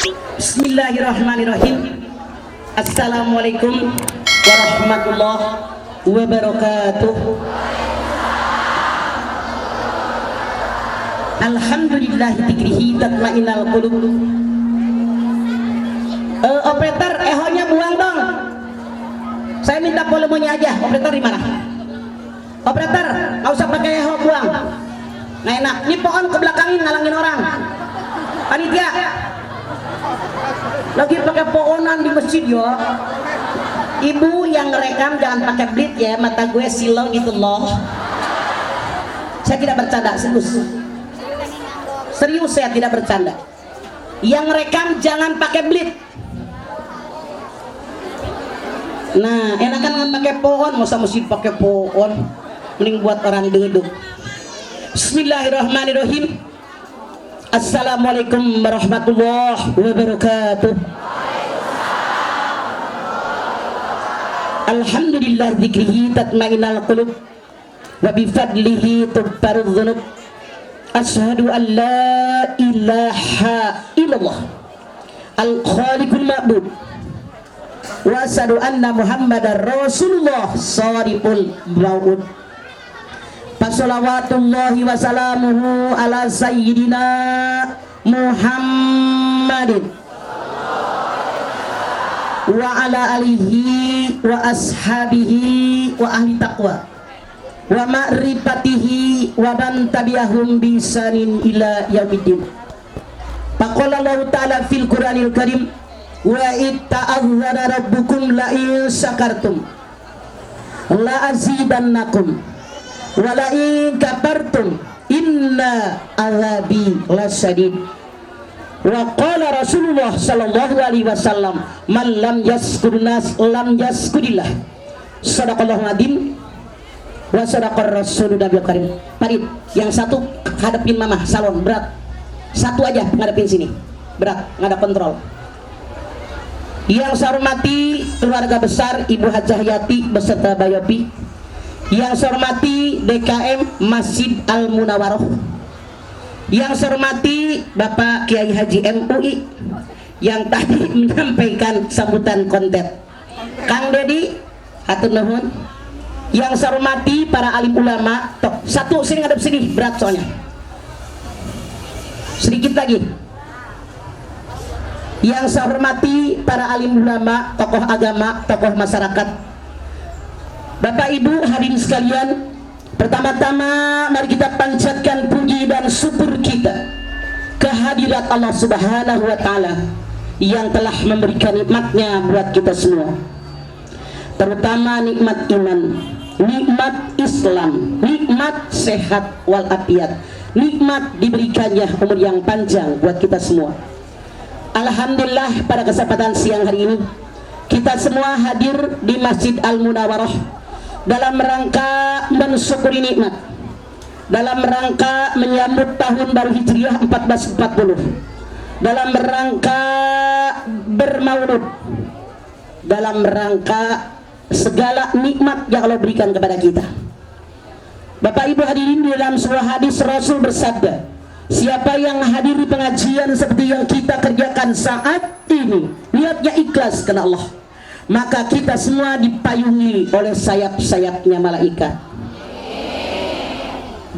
Bismillahirrahmanirrahim. Assalamualaikum warahmatullahi wabarakatuh. Alhamdulillah dzikrihi tatma'innal qulub. Operator, ehonya buang dong. Saya minta volumenya aja. Operator di mana? Operator, nggak usah pakai eho, buang. Nggak enak. Ini pohon ke belakangin ngalangin orang. Panitia, lagi pakai pohonan di masjid ya. Ibu yang ngerekam jangan pakai blit ya, mata gue silau gitu loh. Saya tidak bercanda, serius saya tidak bercanda. Yang ngerekam jangan pakai blit. Nah, enakan kan pakai pohon, masa masjid pakai pohon, mending buat orang duduk. Bismillahirrahmanirrahim. Assalamualaikum warahmatullahi wabarakatuh. Alhamdulillah dzikrihi tatma'innal qulub wa bifadlihi tubbarudz dzunub. Asyhadu an la ilaha illallah al-khaliqul ma'bud wa asyhadu anna muhammadar rasulullah shariful maw'ud. Fasholawatullahi wa salamuhu ala sayyidina Muhammadin wa ala alihi wa ashabihi wa ahli taqwa wa ma'rifatihi wa man tabi'ahum bi ihsanin ila yaumiddin. Faqala Allah ta'ala fil Qur'anil Karim wa itta'adzana rabbukum la in syakartum la azidannakum wa la in kafartum inna azabi lasyadid. Wa qala Rasulullah sallallahu alaihi wasallam man lam yaskur nas lam yaskurillah. Shadaqallahul azim wa sadaqar rasulun nabiyul karim. Parit, yang satu hadapin mama salon berat. Satu aja ngadepin sini. Berat, nggak ada kontrol. Yang saya hormati keluarga besar Ibu Hajah Yati beserta Bayopi. Yang saya hormati DKM Masjid Al Munawaroh. Yang saya hormati Bapak Kiai Haji MUI yang tadi menyampaikan sambutan konten. Kang Dedi, hatur nuhun. Yang saya hormati para alim ulama. Tok, satu sini ngadep sini, berat soalnya. Sedikit lagi. Yang saya hormati para alim ulama, tokoh agama, tokoh masyarakat. Bapak Ibu hadirin sekalian, pertama-tama mari kita panjatkan puji dan syukur kita kehadirat Allah Subhanahu wa taala yang telah memberikan nikmatnya buat kita semua. Terutama nikmat iman, nikmat Islam, nikmat sehat walafiat, nikmat diberikannya umur yang panjang buat kita semua. Alhamdulillah pada kesempatan siang hari ini kita semua hadir di Masjid Al Munawaroh dalam rangka mensyukuri nikmat, dalam rangka menyambut tahun baru Hijriah 1440, dalam rangka bermaulud, dalam rangka segala nikmat yang Allah berikan kepada kita. Bapak Ibu hadirin, di dalam sebuah hadis Rasul bersabda, siapa yang hadir di pengajian seperti yang kita kerjakan saat ini, niatnya ikhlas karena Allah, maka kita semua dipayungi oleh sayap-sayapnya malaikat.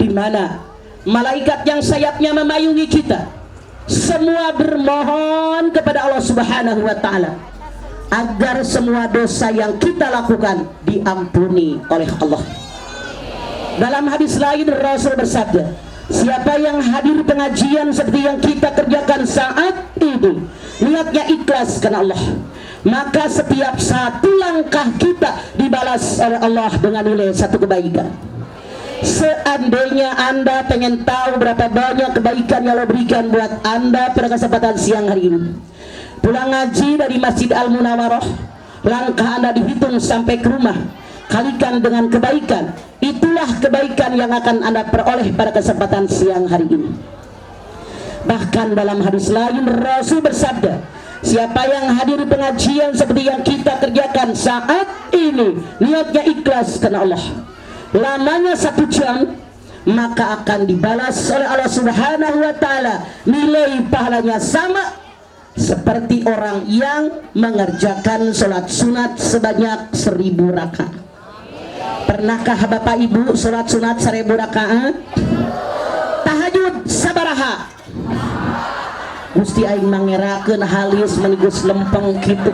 Di mana malaikat yang sayapnya memayungi kita semua bermohon kepada Allah Subhanahu wa taala agar semua dosa yang kita lakukan diampuni oleh Allah. Dalam hadis lain Rasul bersabda, siapa yang hadir pengajian seperti yang kita kerjakan saat ini, niatnya ikhlas karena Allah, maka setiap satu langkah kita dibalas oleh Allah dengan nilai satu kebaikan. Seandainya Anda pengen tahu berapa banyak kebaikan yang Allah berikan buat Anda pada kesempatan siang hari ini, pulang ngaji dari Masjid Al Munawaroh, langkah Anda dihitung sampai ke rumah, kalikan dengan kebaikan. Itulah kebaikan yang akan Anda peroleh pada kesempatan siang hari ini. Bahkan dalam hadis lain Rasul bersabda, siapa yang hadir pengajian seperti yang kita kerjakan saat ini, niatnya ikhlas karena Allah, lamanya 1 jam, maka akan dibalas oleh Allah Subhanahu wa taala nilai pahalanya sama seperti orang yang mengerjakan sholat sunat sebanyak 1000 rakaat. Pernahkah Bapak Ibu sholat sunat 1000 rakaat? Tahajud sabaraha? Gusti aing mangerakeun halis menigus lempeng kitu.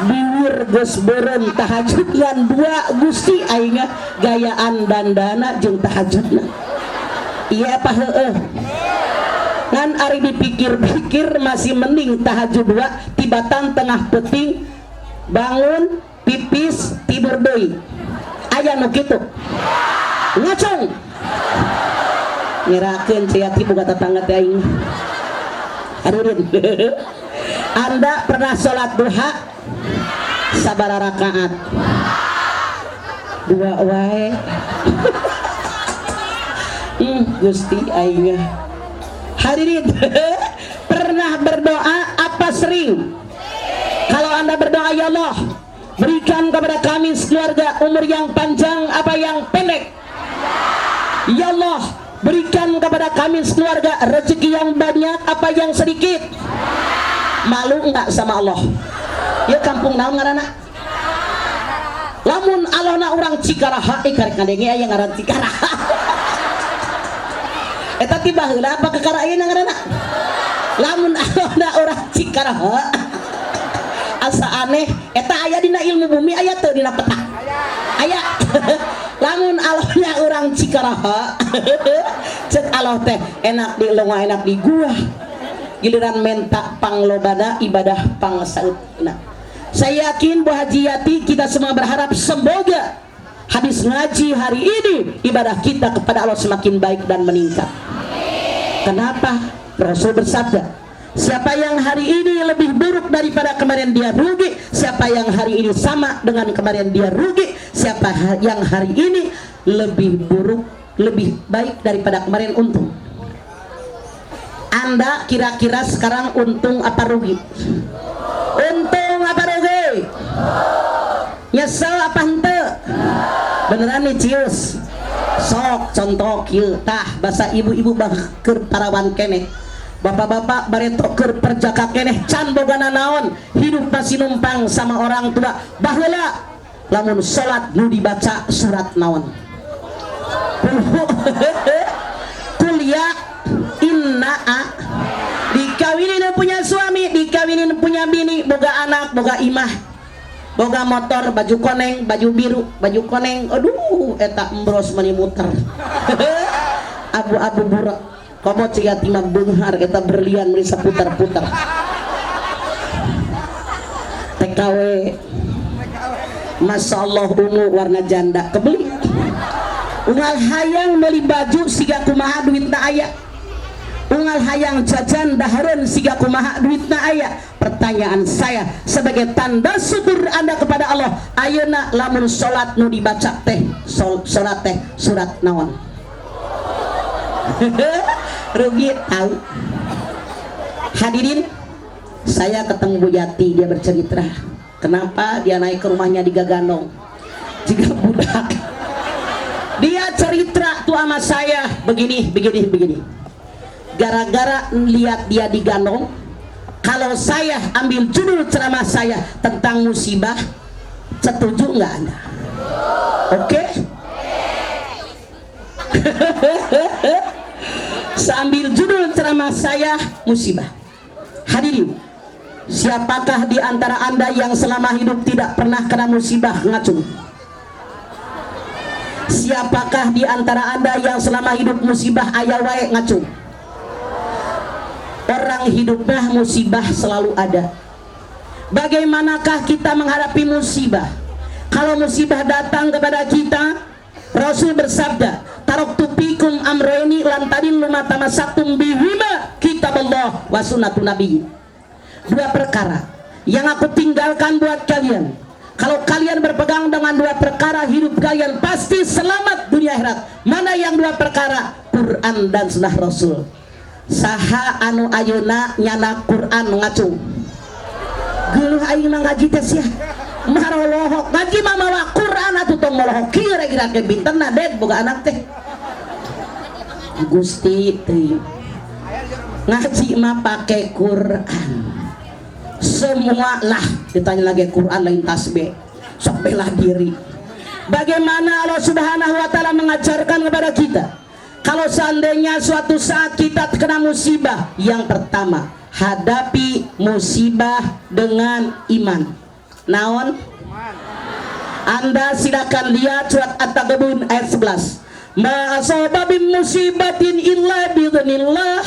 Diwir geus beureun tahajud ngan 2 Gusti aing gayaan dandana jeung tahajudna. Iya apa heueuh? Ngan ari dipikir-pikir masih mending tahajud 2 tibatan tengah peting bangun pipis tidur deui. Aya nu kitu. Ngacung. Ngerakeun ciati boga tetangga teh aing. Hadirin. Anda pernah sholat duha sabaraha rakaat? 2 wae. Gusti aing. Hadirin, pernah berdoa apa sering? Kalau Anda berdoa, ya Allah, berikan kepada kami keluarga umur yang panjang apa yang pendek. Ya Allah, berikan kepada kami keluarga rezeki yang banyak apa yang sedikit. Malu enggak sama Allah? Ya kampung naon ngaranna? Lamun Allahna urang Cikaraha karek ngandenge aya ngaran Cikaraha. Eta tiba heula apa kekara ayeuna ngaranna? Lamun Allahna urang Cikaraha. Asa aneh eta aya dina ilmu bumi aya teu dina peta? Aya. Lamun Allahna urang Cikaraha. Cek Allah teh enak di leunga enak di gua. Giliran menta panglobana ibadah pangsaeutna. Saya yakin Bu Haji Yati kita semua berharap semoga habis ngaji hari ini ibadah kita kepada Allah semakin baik dan meningkat. Kenapa? Rasul bersabda, siapa yang hari ini lebih buruk daripada kemarin dia rugi. Siapa yang hari ini sama dengan kemarin dia rugi. Siapa yang hari ini lebih buruk, lebih baik daripada kemarin untung. Anda kira-kira sekarang untung apa rugi? Untung apa rugi? Nyesel apa henteu? Beneran nih cius. Sok contoh kieu tah basa ibu-ibu keur parawan keneh. Bapak-bapak bareto keur perjaka keneh can bogana naon, hidup masih numpang sama orang tua. Baheula lamun salat nu dibaca surat naon? Kuliah inna'a. Dikawinin punya suami, dikawinin punya bini, boga anak, boga imah, boga motor, baju koneng, baju biru, baju koneng. Aduh eta embros mani muter. Abu-abu burak komo ciga timah beunghar eta berlian meuli saputar-putar. TKW Masya Allah ungu warna janda kebeli. Unggal hayang meuli baju siga kumaha duitna aya. Unggal hayang jajan dahareun siga kumaha duitna aya. Pertanyaan saya sebagai tanda syukur Anda kepada Allah, ayeuna lamun salat nu dibaca teh salat teh surat naon? Rugi tahu. Hadirin, saya ketemu Bu Yati, dia bercerita kenapa dia naik ke rumahnya digagandong jika budak. Dia cerita tuh sama saya begini. Gara-gara lihat dia digandong, kalau saya ambil judul ceramah saya tentang musibah, setuju nggak Anda? Oke? Sambil judul ceramah saya musibah. Hadirin, siapakah di antara Anda yang selama hidup tidak pernah kena musibah? Ngacung. Siapakah di antara Anda yang selama hidup musibah aya wae? Ngacung. Orang hidupnya musibah selalu ada. Bagaimanakah kita menghadapi musibah? Kalau musibah datang kepada kita, Rasul bersabda, taraktu fikum amrayni lan tadillu ma tamassaktum bihima kitaballah wa sunnatun nabi. 2 perkara yang aku tinggalkan buat kalian. Kalau kalian berpegang dengan 2 perkara, hidup kalian pasti selamat dunia akhirat. Mana yang 2 perkara? Quran dan sunnah Rasul. Saha anu ayeuna nyana Quran ngacung. Geuleuh aing mah ngaji teh sia. Marolohok ngaji mah mawa Quran atuh tong molohok kieu kira ke bintenna ded boga anak teh. Gusti teuing. ngaji mah pakai Quran semua lah. Ditanya lagi Quran lain tasbih, sok bela diri. Bagaimana Allah Subhanahu wa Ta'ala mengajarkan kepada kita, kalau seandainya suatu saat kita terkena musibah, yang pertama hadapi musibah dengan iman. Naon? Anda silakan lihat surat At-Taghabun ayat 11. Ma asaba min musibatin illa biidznillah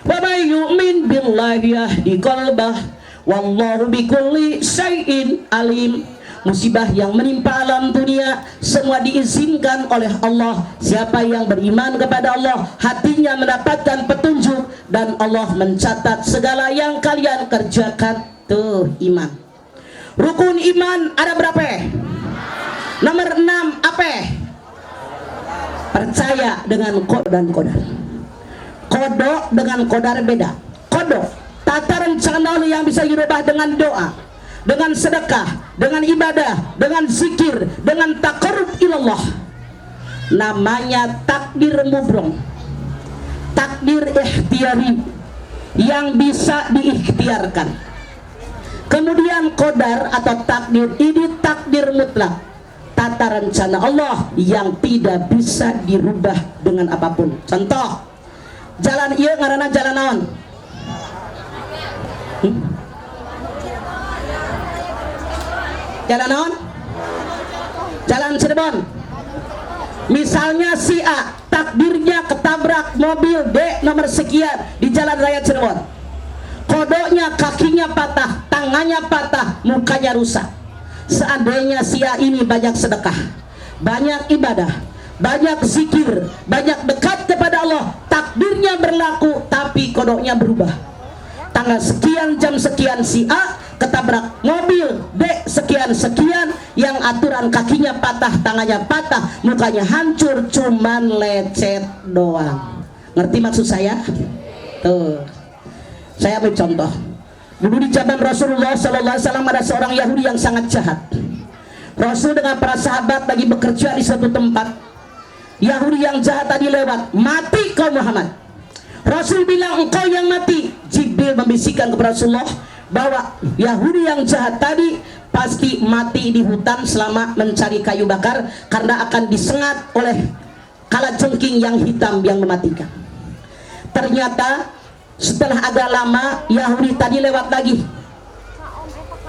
wa may yu'min billahi yahdi qalbah wallahu bikulli syai'in alim. Musibah yang menimpa alam dunia semua diizinkan oleh Allah. Siapa yang beriman kepada Allah, hatinya mendapatkan petunjuk dan Allah mencatat segala yang kalian kerjakan. Tuh iman. Rukun iman ada berapa? Nomor 6 apa? Percaya dengan qada dan qadar. Qada dengan qadar beda. Qada tata rencana Allah yang bisa dirubah dengan doa, dengan sedekah, dengan ibadah, dengan zikir, dengan taqarrub ilallah. Namanya takdir mubrong, takdir ikhtiyari yang bisa diikhtiarkan. Kemudian qadar atau takdir ini takdir mutlak, tata rencana Allah yang tidak bisa dirubah dengan apapun. Contoh, jalan ieu ngaranna jalan naon? Jalan naon? Jalan Cirebon. Misalnya si A takdirnya ketabrak mobil D nomor sekian di jalan raya Cirebon. Kodoknya kakinya patah, tangannya patah, mukanya rusak. Seandainya si A ini banyak sedekah, banyak ibadah, banyak zikir, banyak dekat kepada Allah, takdirnya berlaku tapi kodoknya berubah. Tanggal sekian jam sekian si A ketabrak mobil D sekian yang aturan kakinya patah, tangannya patah, mukanya hancur, cuman lecet doang. Ngerti maksud saya? Tuh, saya ambil contoh. Dulu di zaman Rasulullah SAW ada seorang Yahudi yang sangat jahat. Rasul dengan para sahabat lagi bekerja di suatu tempat. Yahudi yang jahat tadi lewat, mati kau Muhammad. Rasul bilang engkau yang mati. Jibril membisikkan kepada Rasulullah bahwa Yahudi yang jahat tadi pasti mati di hutan selama mencari kayu bakar karena akan disengat oleh kalajengking yang hitam yang mematikan. Ternyata setelah agak lama Yahudi tadi lewat lagi.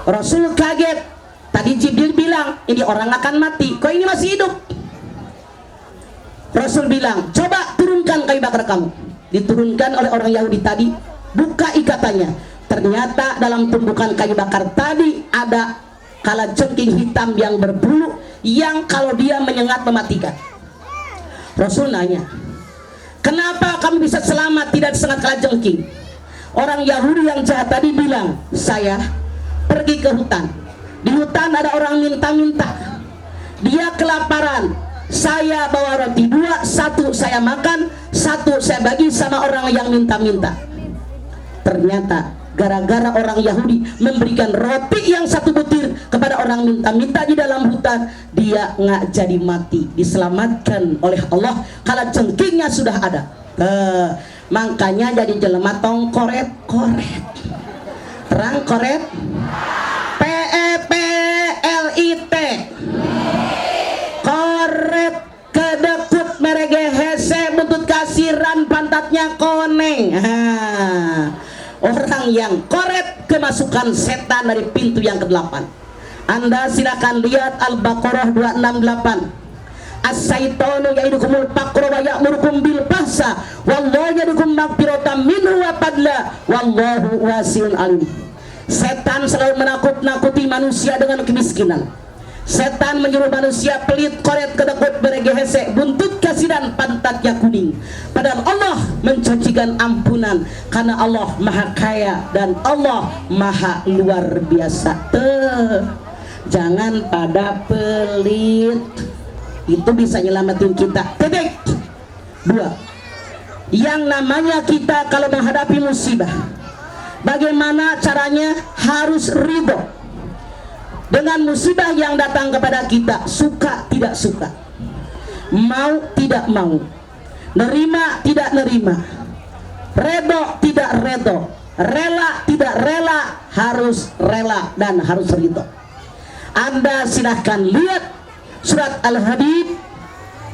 Rasul kaget. Tadi Jibril bilang ini orang akan mati, kok ini masih hidup? Rasul bilang coba turunkan kayu bakar kamu. Diturunkan oleh orang Yahudi tadi, buka ikatannya. Ternyata dalam tumpukan kayu bakar tadi ada kalajengking hitam yang berbulu yang kalau dia menyengat mematikan. Rasul nanya, kenapa kamu bisa selamat tidak disengat kalajengking? Orang Yahudi yang jahat tadi bilang, saya pergi ke hutan. Di hutan ada orang minta-minta, dia kelaparan. Saya bawa roti 2, 1 saya makan, 1 saya bagi sama orang yang minta-minta. Ternyata gara-gara orang Yahudi memberikan roti yang 1 butir kepada orang minta-minta di dalam hutan, dia nggak jadi mati, diselamatkan oleh Allah. Kalajengkingnya sudah ada. Makanya jadi jelema tong koret-koret. Terang koret? PEPLIT. Koret kedekut merege hese butut kasiran pantatnya koneng. Orang yang koret kemasukan setan dari pintu yang ke-8. Anda silakan lihat Al-Baqarah 268. As-syaitanu ya'idukumul faqra wa ya'murukum bil fahsya wallahu ya'idukum maghfiratan minhu wa fadla wallahu wasi'un alim. Setan selalu menakut-nakuti manusia dengan kemiskinan. Setan menyuruh manusia pelit, koret, kedekut, bergehese, buntut kasiran, pantatnya kuning. Padahal Allah menjanjikan ampunan karena Allah maha kaya dan Allah maha luar biasa. Jangan pada pelit, itu bisa nyelamatin kita. Titik. 2. Yang namanya kita kalau menghadapi musibah, bagaimana caranya? Harus ridho dengan musibah yang datang kepada kita, suka tidak suka, mau tidak mau, nerima tidak nerima, redo tidak redo, rela tidak rela, harus rela dan harus ridho. Anda silahkan lihat surat Al-Hadid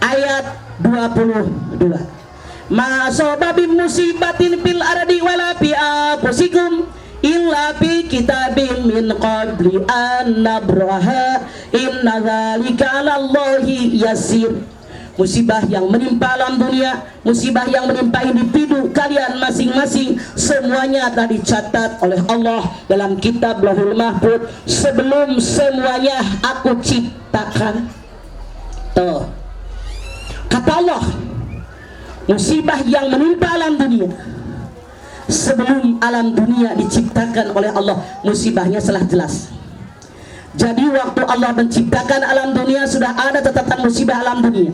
ayat 22. Ma asababim musibatin fil ardi wala fi anfusikum illa fi kitabim min qabli an nabraha inna dzalika 'alallahi yasir. Musibah yang menimpa alam dunia, musibah yang menimpa individu kalian masing-masing, semuanya telah dicatat oleh Allah dalam kitab Lauhul Mahfuz sebelum semuanya aku ciptakan. Tuh, kata Allah, musibah yang menimpa alam dunia sebelum alam dunia diciptakan oleh Allah, musibahnya telah jelas. Jadi waktu Allah menciptakan alam dunia sudah ada catatan musibah alam dunia.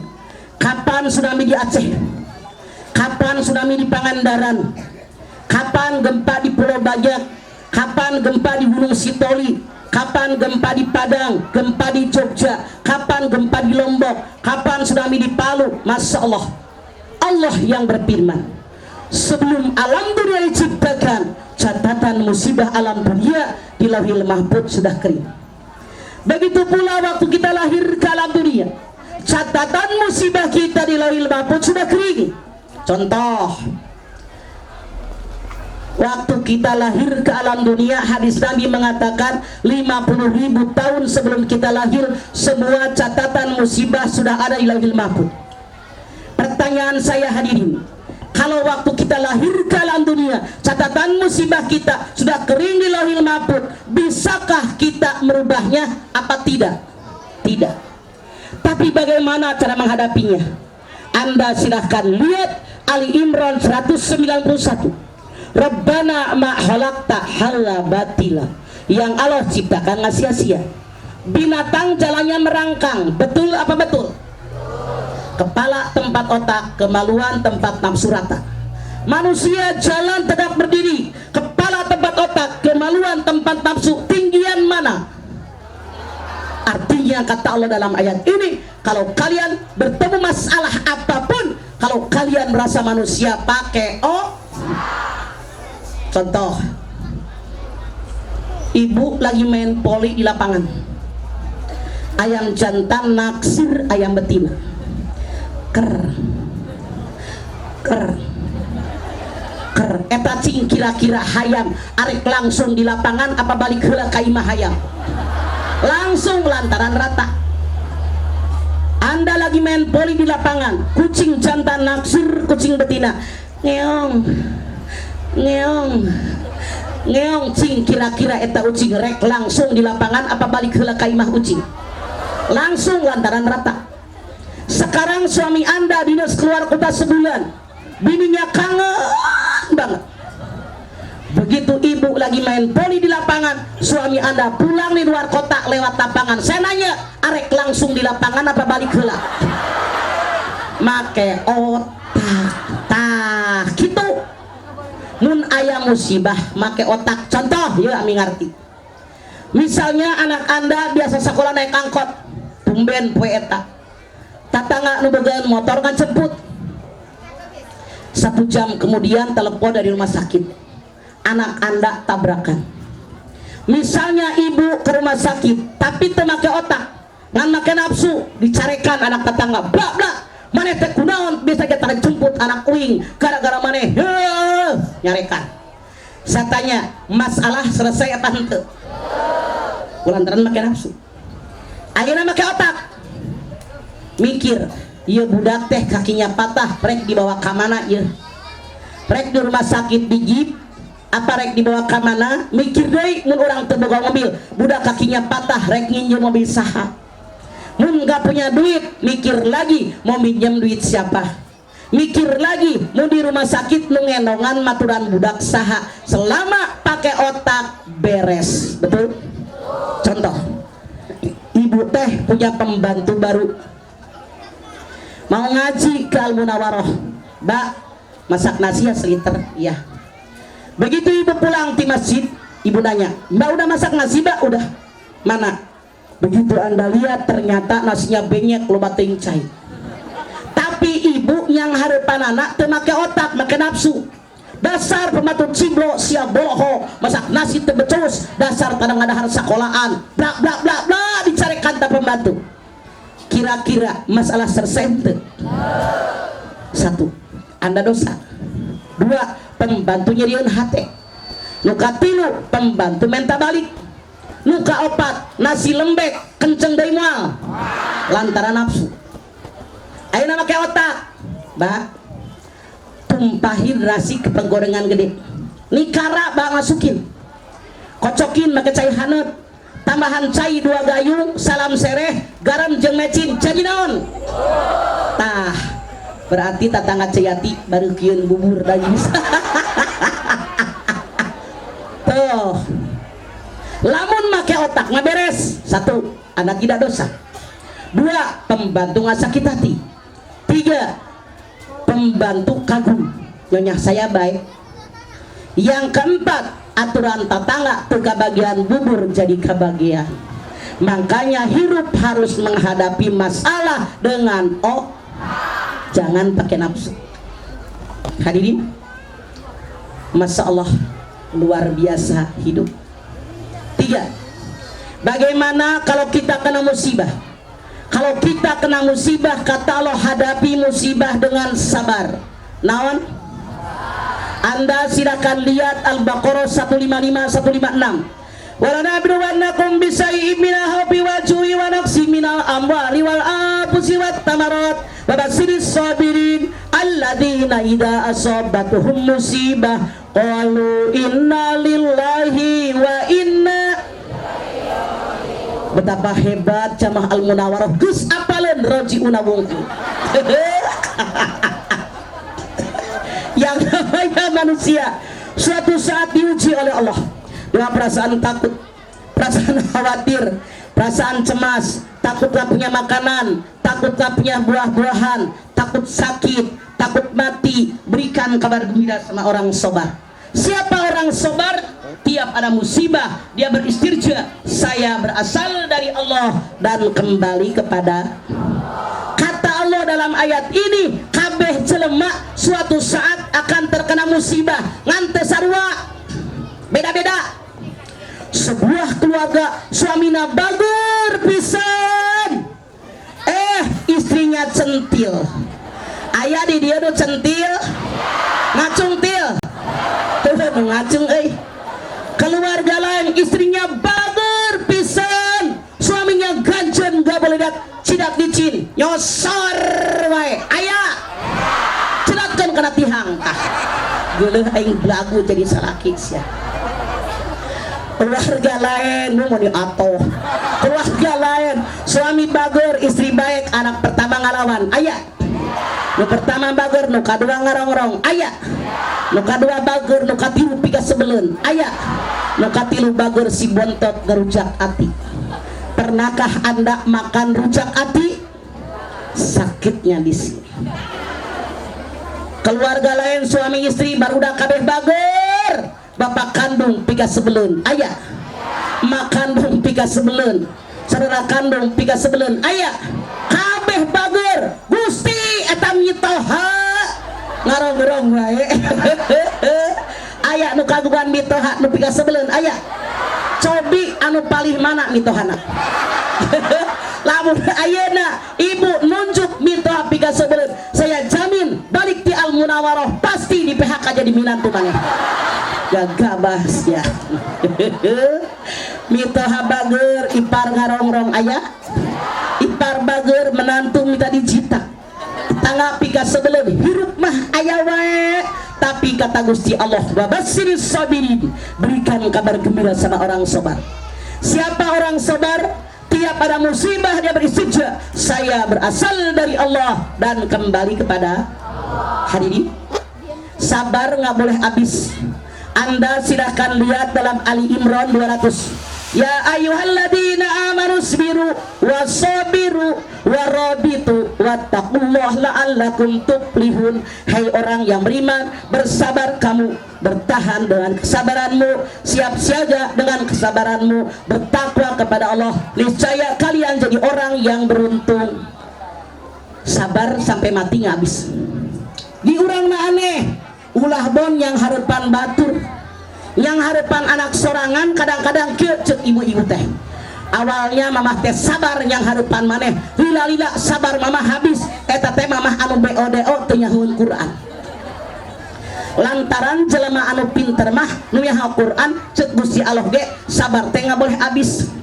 Kapan tsunami di Aceh, kapan tsunami di Pangandaran, kapan gempa di Pulau Bajak, kapan gempa di Gunung Sitoli, kapan gempa di Padang, gempa di Jogja, kapan gempa di Lombok, kapan tsunami di Palu. Masya Allah, Allah yang berfirman, sebelum alam dunia diciptakan, catatan musibah alam dunia di Lauhul Mahfuz sudah kering. Begitu pula waktu kita lahir ke alam dunia, catatan musibah kita di Lauhul Mahfuz sudah kering. Contoh, waktu kita lahir ke alam dunia, hadis Nabi mengatakan 50.000 tahun sebelum kita lahir, semua catatan musibah sudah ada di Lauhul Mahfuz. Pertanyaan saya hadirin, kalau waktu kita lahir ke alam dunia, catatan musibah kita sudah kering di Lauhul Mahfuz, bisakah kita merubahnya apa tidak? Tidak. Tapi bagaimana cara menghadapinya? Anda silahkan lihat Ali Imran 191. Rabbana ma khalaqta hala batila. Yang Allah ciptakan nggak sia-sia. Binatang jalannya merangkang, betul apa betul? Kepala tempat otak, kemaluan tempat nafsu rata. Manusia jalan tegak berdiri, kepala tempat otak, kemaluan tempat nafsu, tinggian mana? Artinya kata Allah dalam ayat ini, kalau kalian bertemu masalah apapun, kalau kalian merasa manusia pakai contoh, ibu lagi main poli di lapangan, ayam jantan naksir ayam betina, ker eta cing kira-kira hayam arek langsung di lapangan apa balik heula ka imah hayam? Langsung lantaran rata. Anda lagi main poli di lapangan, kucing jantan naksir kucing betina, ngeong ngeong ngeong, cing kira-kira eta ucing rek langsung di lapangan apa balik heula ka imah ucing? Langsung lantaran rata. Sekarang suami Anda dinas keluar kota sebulan, bininya kangen banget. Begitu ibu lagi main poli di lapangan, suami Anda pulang di luar kota lewat lapangan, saya nanya, arek langsung di lapangan apa balik heula? Make otak tah gitu. Mun aya musibah make otak. Contoh ya ami ngarti, misalnya anak Anda biasa sekolah naik angkot, tumben poe eta tatangga nu bogaan motor kan jemput. 1 jam kemudian telepon dari rumah sakit, anak Anda tabrakan. Misalnya ibu ke rumah sakit tapi teu make otak, ngan make nafsu, dicarekan anak tetangga, bla bla, maneh teh kunaon bisa kita jemput anak uing gara-gara maneh nyarekan. Saya tanya, masalah selesai apa henteu? Kulantaran make nafsu. Ayeuna make otak, mikir, ieu budak teh kakinya patah, rek dibawa ka mana ieu? Rek di rumah sakit di jeep apa rek dibawa ke mana? Mikir deui, mun urang teu boga mobil, budak kakinya patah, rek nginjem mobil saha? Mun gak punya duit, mikir lagi mau minjem duit siapa? Mikir lagi mau di rumah sakit nu ngendongan maturan budak saha? Selama pakai otak beres, betul? Contoh, ibu teh punya pembantu baru, mau ngaji ke Al-Munawaroh, Mbak masak nasi ya seliter, iya. Begitu ibu pulang di masjid, ibu nanya, Mbak udah masak nasi Mbak? Udah. Mana? Begitu Anda lihat ternyata nasinya benyek loba teuing cai. Tapi ibu yang hareupan anak teu make otak, make nafsu. dasar pembantu ciblo siap boloho masak nasi tebecus, dasar kadang-kadang sekolahan bla bla bla bla dicari kanta pembantu. Kira-kira masalah tersente. Satu, Anda dosa. Dua, pembantunya dieun hate. Nuka tilu, pembantu minta balik. Nuka opat, nasi lembek kenceng dari mual lantaran nafsu. Ayo nama ke otak, Mbak. Tumpahin nasi ke penggorengan gede, nikara bak masukin, kocokin pakai cai hanet, tambahan cai 2 gayung, salam sereh, garam jeung mecin, jadi naon? Tah, berarti tatangga ceyati baru kieun bubur daging. Tuh, lamun make otak ngaberes. Satu, anak tidak dosa. Dua, pembantu ngasakit hati. Tiga, pembantu kagum, nyonya saya baik. Yang keempat, aturan tetangga tuh kebagian bubur jadi kebagian. Makanya hidup harus menghadapi masalah dengan jangan pakai nafsu. Hadirin, Masya Allah, luar biasa hidup. Tiga, bagaimana kalau kita kena musibah? Kalau kita kena musibah, kata Allah, hadapi musibah dengan sabar. Naon? Anda silakan lihat Al-Baqarah 155 156. Wala nabluwannakum bisyai'in minal khawfi wal ju'i wa naqsin minal amwali wal anfusi wat thamarat wa basyiris sabirin alladzina idza asabatuhum musibah qalu inna lillahi wa inna. Betapa hebat Jamaah Al-Munawwarah, geus apaleun rojiuna wungkul. Yang namanya manusia suatu saat diuji oleh Allah dengan perasaan takut, perasaan khawatir, perasaan cemas, takut gak punya makanan, takut gak punya buah-buahan, takut sakit, takut mati. Berikan kabar gembira sama orang sobar. Siapa orang sobar? Tiap ada musibah dia beristirja, saya berasal dari Allah dan kembali kepada. Kata Allah dalam ayat ini, kabeh jelema suatu saat akan terkena musibah ngante sarua beda-beda. Sebuah keluarga suaminya bager pisan, istrinya centil. Ayah di dia tuh centil ngacung til tuh ngacung keluarga lain istrinya bager pisan, suaminya ganjen gak boleh lihat cidak dicin nyosor wae ayah cedatkan kena tihang tah geuleuh aing belagu jadi salaki sia. Keluarga lain nu mau diatoh, keluarga lain suami bager istri baik, anak pertama ngalawan ayah, nu pertama bager nu kadua ngarongrong ayah, nu kadua bager nu katilu piga sebeleun ayah, nu katilu bager si bontot ngerujak ati. Pernahkah Anda makan rujak ati? Sakitnya di sini. Keluarga lain suami istri barudak kabeh bager, bapak kandung piga sebeleun ayah, mak kandung piga sebeleun, saudara kandung piga sebeleun ayah, kabeh bager. Gusti eta mitoha ngarong-ngarong wae. Aya nu kagungan mitoha nu piga sebeleun aya. Cobi anu palih mana mitohana? Lamun ayeuna ibu nunjuk mitoha piga sebeleun, saya jamin balik ti Al-Munawwarah pasti di PHK jadi minantu maneh. Gagabas ya. Mitoha bager ipar ngarongrong aya, ipar bager menantu minta dijitak, tangga piga sebeleun hirup mah aya wae. Tapi kata Gusti Allah, wa basyiris sabirin, berikan kabar gembira sama orang sabar. Siapa orang sabar? Tiap ada musibah dia beristirja, saya berasal dari Allah dan kembali kepada. Hadirin, sabar nggak boleh habis. Anda silahkan lihat dalam Ali Imran 200. Ya ayyuhalladzina amanu sabiru wasabiru warabitu wattaqullaha la'allakum tuflihun. Hai orang yang beriman, bersabar kamu, bertahan dengan kesabaranmu, siap siaga dengan kesabaranmu, bertakwa kepada Allah, niscaya kalian jadi orang yang beruntung. Sabar sampai mati nggak habis. Di urang mah aneh, ulah bon yang harapan batur, yang harapan anak sorangan kadang-kadang cek ibu-ibu teh. Awalnya mamah teh sabar yang harapan maneh, lila-lila sabar mamah habis eta teh mamah anu BODO teu nyahoeun Quran. Lantaran jelema anu pinter mah nu nyaho Quran cek Gusti Allah ge sabar teh boleh habis.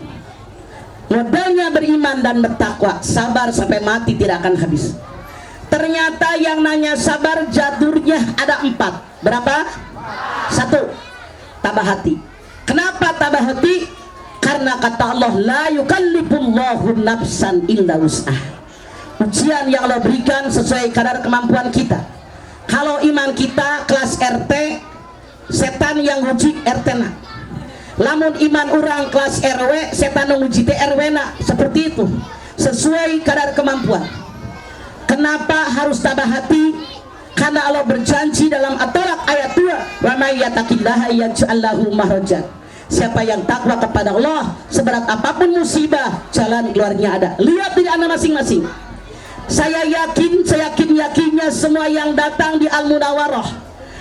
Modalnya beriman dan bertakwa, sabar sampai mati tidak akan habis. Ternyata yang nanya sabar jadurnya ada 4. Berapa? 1. Tabah hati. Kenapa tabah hati? Karena kata Allah, la yukallifullahu nafsan illa wus'ah. Ujian yang Allah berikan sesuai kadar kemampuan kita. Kalau iman kita kelas RT, setan yang uji RT na. Lamun iman orang kelas RW, setan yang uji RW na. Seperti itu, sesuai kadar kemampuan. Kenapa harus tabah hati? Karena Allah berjanji dalam At-Talaq ayat 2, wa may yattaqillaha yaj'al lahu makhrajan. Siapa yang takwa kepada Allah, seberat apapun musibah, jalan keluarnya ada. Lihat diri Anda masing-masing. Saya yakinnya semua yang datang di Al-Munawwarah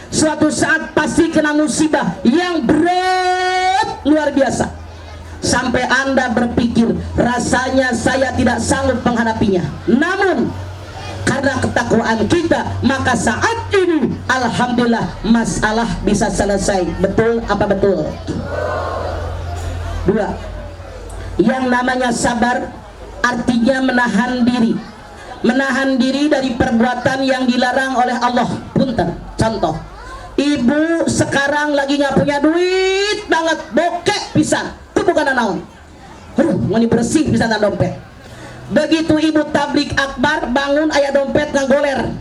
suatu saat pasti kena musibah yang berat luar biasa. Sampai Anda berpikir, rasanya saya tidak sanggup menghadapinya. Namun karena ketakwaan kita, maka saat ini alhamdulillah masalah bisa selesai. Betul apa betul? 2. Yang namanya sabar artinya menahan diri. Menahan diri dari perbuatan yang dilarang oleh Allah. Punten, contoh, ibu sekarang lagi nggak punya duit banget, bokek pisan, itu bukan naon. Mau bersih pisan dompet. Begitu ibu tablik akbar bangun aya dompet nganggoler.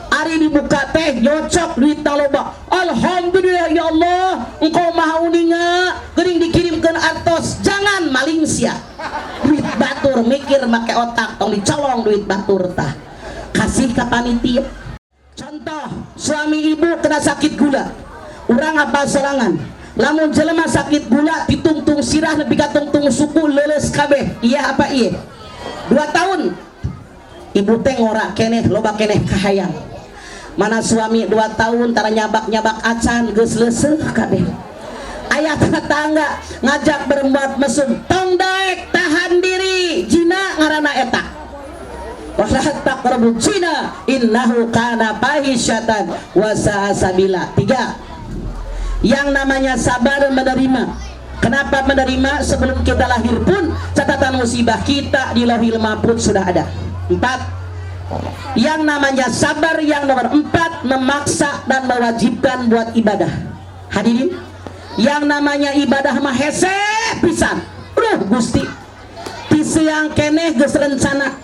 Ari dibuka teh nyocok duit loba. Alhamdulillah ya Allah, engkau maha uninga, geuning dikirimkeun artos. Jangan maling sia. Duit batur mikir make otak, tong dicolong duit batur tah. Kasih ka panitia. Contoh, suami ibu kena sakit gula. Urang apa sorangan. Lamun jelema sakit gula ditungtung sirah nepi ka tungtung suku leuleus kabeh. Iya apa ieu? 2 tahun. Ibu teh ngora keneh loba keneh kahayang. Mana suami 2 tahun tara nyabak-nyabak acan geus leuseuh kabeh. Aya tetangga ngajak berembat mesum, tong daek tahan diri, jina ngaranna eta. Wala taqrabu zina innahu kana fahisyatan wa sa'a sabila. 3. Yang namanya sabar menerima. Kenapa menerima? Sebelum kita lahir pun catatan musibah kita di Lauhil Mahfuz sudah ada. 4. Yang namanya sabar yang nomor 4, memaksa dan mewajibkan buat ibadah. Hadirin, yang namanya ibadah mah hese pisan. Gusti ti siang keneh geus rencana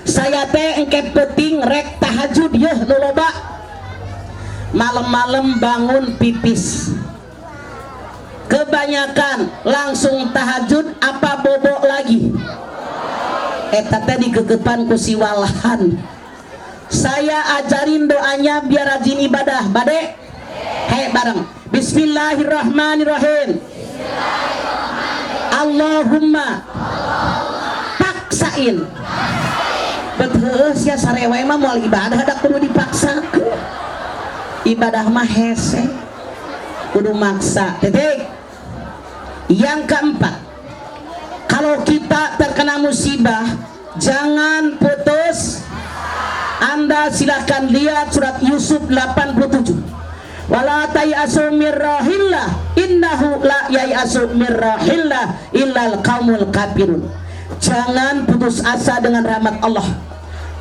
saya teh engke penting rek tahajud yeuh nu loba. Malam-malam bangun pipis kebanyakan langsung tahajud apa bobo lagi. Eta teh digegepan ku si walahan. Saya ajarin doanya biar rajin ibadah. Bade? Hei bareng. Bismillahirrahmanirrahim. Allahumma paksain. Betul ya sarewe mah moal ibadah da kudu dipaksa. Ibadah mah hese. Kudu maksa. Titik. Yang keempat, kalau kita terkena musibah, jangan putus. Anda silakan lihat surat Yusuf 87. Wala tayasu mirrahillah innahu la yayasu mirrahillah illal qaumul kafirun. Jangan putus asa dengan rahmat Allah.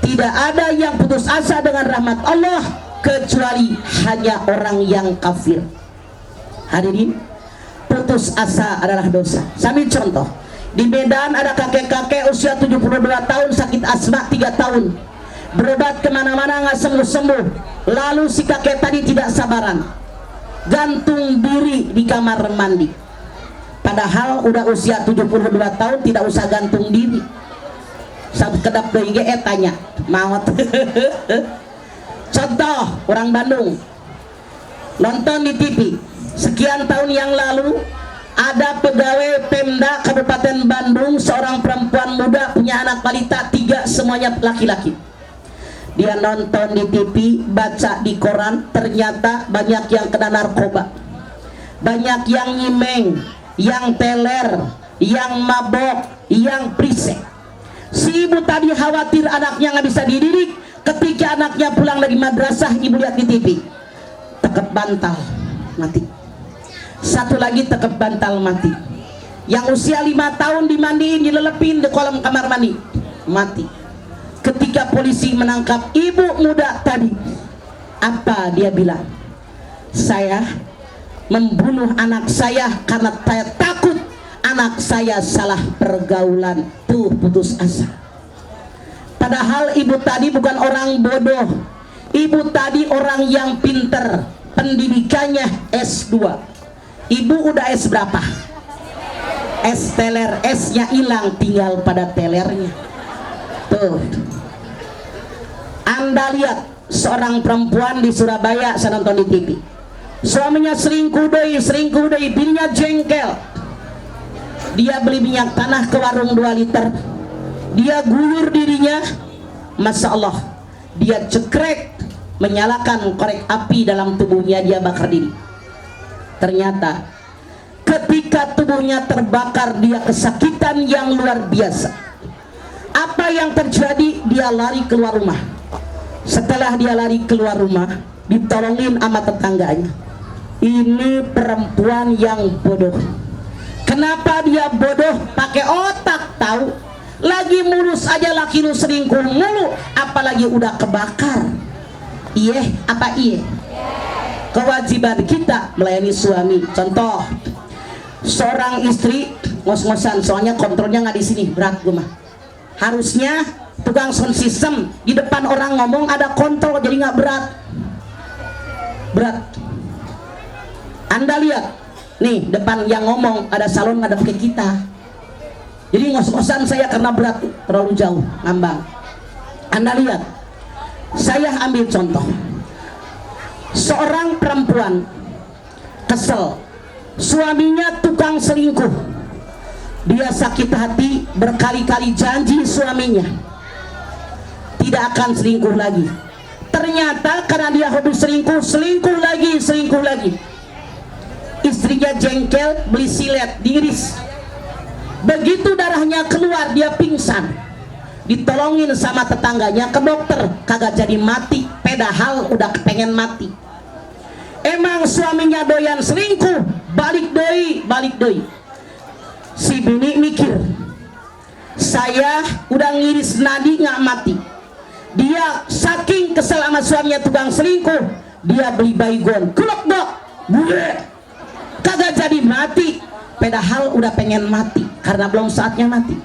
Tidak ada yang putus asa dengan rahmat Allah kecuali hanya orang yang kafir. Hadirin, putus asa adalah dosa. Sambil contoh, di Medan ada kakek-kakek usia 72 tahun sakit asma 3 tahun, berobat kemana-mana nggak sembuh-sembuh. Lalu si kakek tadi tidak sabaran, gantung diri di kamar mandi. Padahal udah usia 72 tahun tidak usah gantung diri. Kedap deui ge tanya maot. Contoh, orang Bandung nonton di TV sekian tahun yang lalu, ada pegawai Pemda Kabupaten Bandung, seorang perempuan muda punya anak balita 3, semuanya laki-laki. dia nonton di TV, baca di koran, ternyata banyak yang kena narkoba, banyak yang nyimeng, yang teler, yang mabok, yang prisek. Si ibu tadi khawatir anaknya nggak bisa dididik. Ketika anaknya pulang dari madrasah, ibu lihat di TV, tekep bantal mati, satu lagi tekep bantal mati. Yang usia 5 tahun dimandiin, dilelepin di kolam kamar mandi, mati. Ketika polisi menangkap ibu muda tadi, apa dia bilang? Saya membunuh anak saya karena saya takut anak saya salah pergaulan. Tuh putus asa. Padahal ibu tadi bukan orang bodoh, ibu tadi orang yang pinter, pendidikannya S2. Ibu udah S berapa? S teler, S-nya hilang, tinggal pada telernya. Tuh, Anda lihat seorang perempuan di Surabaya, saya nonton di TV, suaminya selingkuh doi, bininya jengkel. Dia beli minyak tanah ke warung 2 liter, dia guyur dirinya, Masya Allah, dia cekrek, menyalakan korek api dalam tubuhnya, dia bakar diri. Ternyata ketika tubuhnya terbakar, dia kesakitan yang luar biasa. Apa yang terjadi? Dia lari keluar rumah. Setelah dia lari keluar rumah, ditolongin sama tetangganya. Ini perempuan yang bodoh. Kenapa dia bodoh? Pakai otak tahu. Lagi mulus aja laki lu selingkuh mulu, apalagi udah kebakar. Iya apa iya? Kewajiban kita melayani suami. Contoh, seorang istri ngos-ngosan, soalnya kontrolnya nggak di sini, berat gue mah. Harusnya tukang sound system di depan orang ngomong ada kontrol, jadi nggak berat. Anda lihat nih, depan yang ngomong ada salon ngadep ke kita, jadi ngos-ngosan saya karena berat, terlalu jauh ngambang. Anda lihat, saya ambil contoh seorang perempuan kesel, suaminya tukang selingkuh, dia sakit hati, berkali-kali janji suaminya tidak akan selingkuh lagi. Ternyata karena dia hobi selingkuh lagi. Istrinya jengkel, beli silet, diiris. Begitu darahnya keluar, dia pingsan. Ditolongin sama tetangganya ke dokter, kagak jadi mati, padahal udah kepengen mati. Emang suaminya doyan selingkuh, balik doi. Si bini mikir, saya udah ngiris nadi nggak mati. Dia saking kesel sama suaminya tukang selingkuh, dia beli baygon, kulok dok, kagak jadi mati, padahal udah pengen mati karena belum saatnya mati.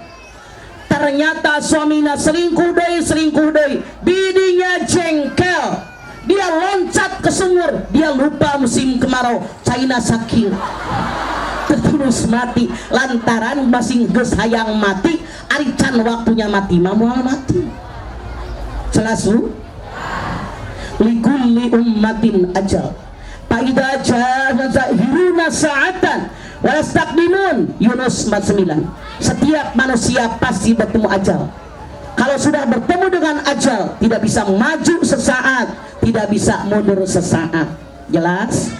Ternyata suaminya selingkuh doi, bininya jengkel, dia loncat ke sumur, dia lupa musim kemarau, China sakit, terus mati lantaran masing geus hayang mati, arican waktunya mati, mamual mati. Jelas lu? Likulli ummatin ajal, faida jahiruna sa'atan walastaqdimun, Yunus 49. Setiap manusia pasti bertemu ajal. Kalau sudah bertemu dengan ajal, tidak bisa maju sesaat, tidak bisa mundur sesaat. Jelas?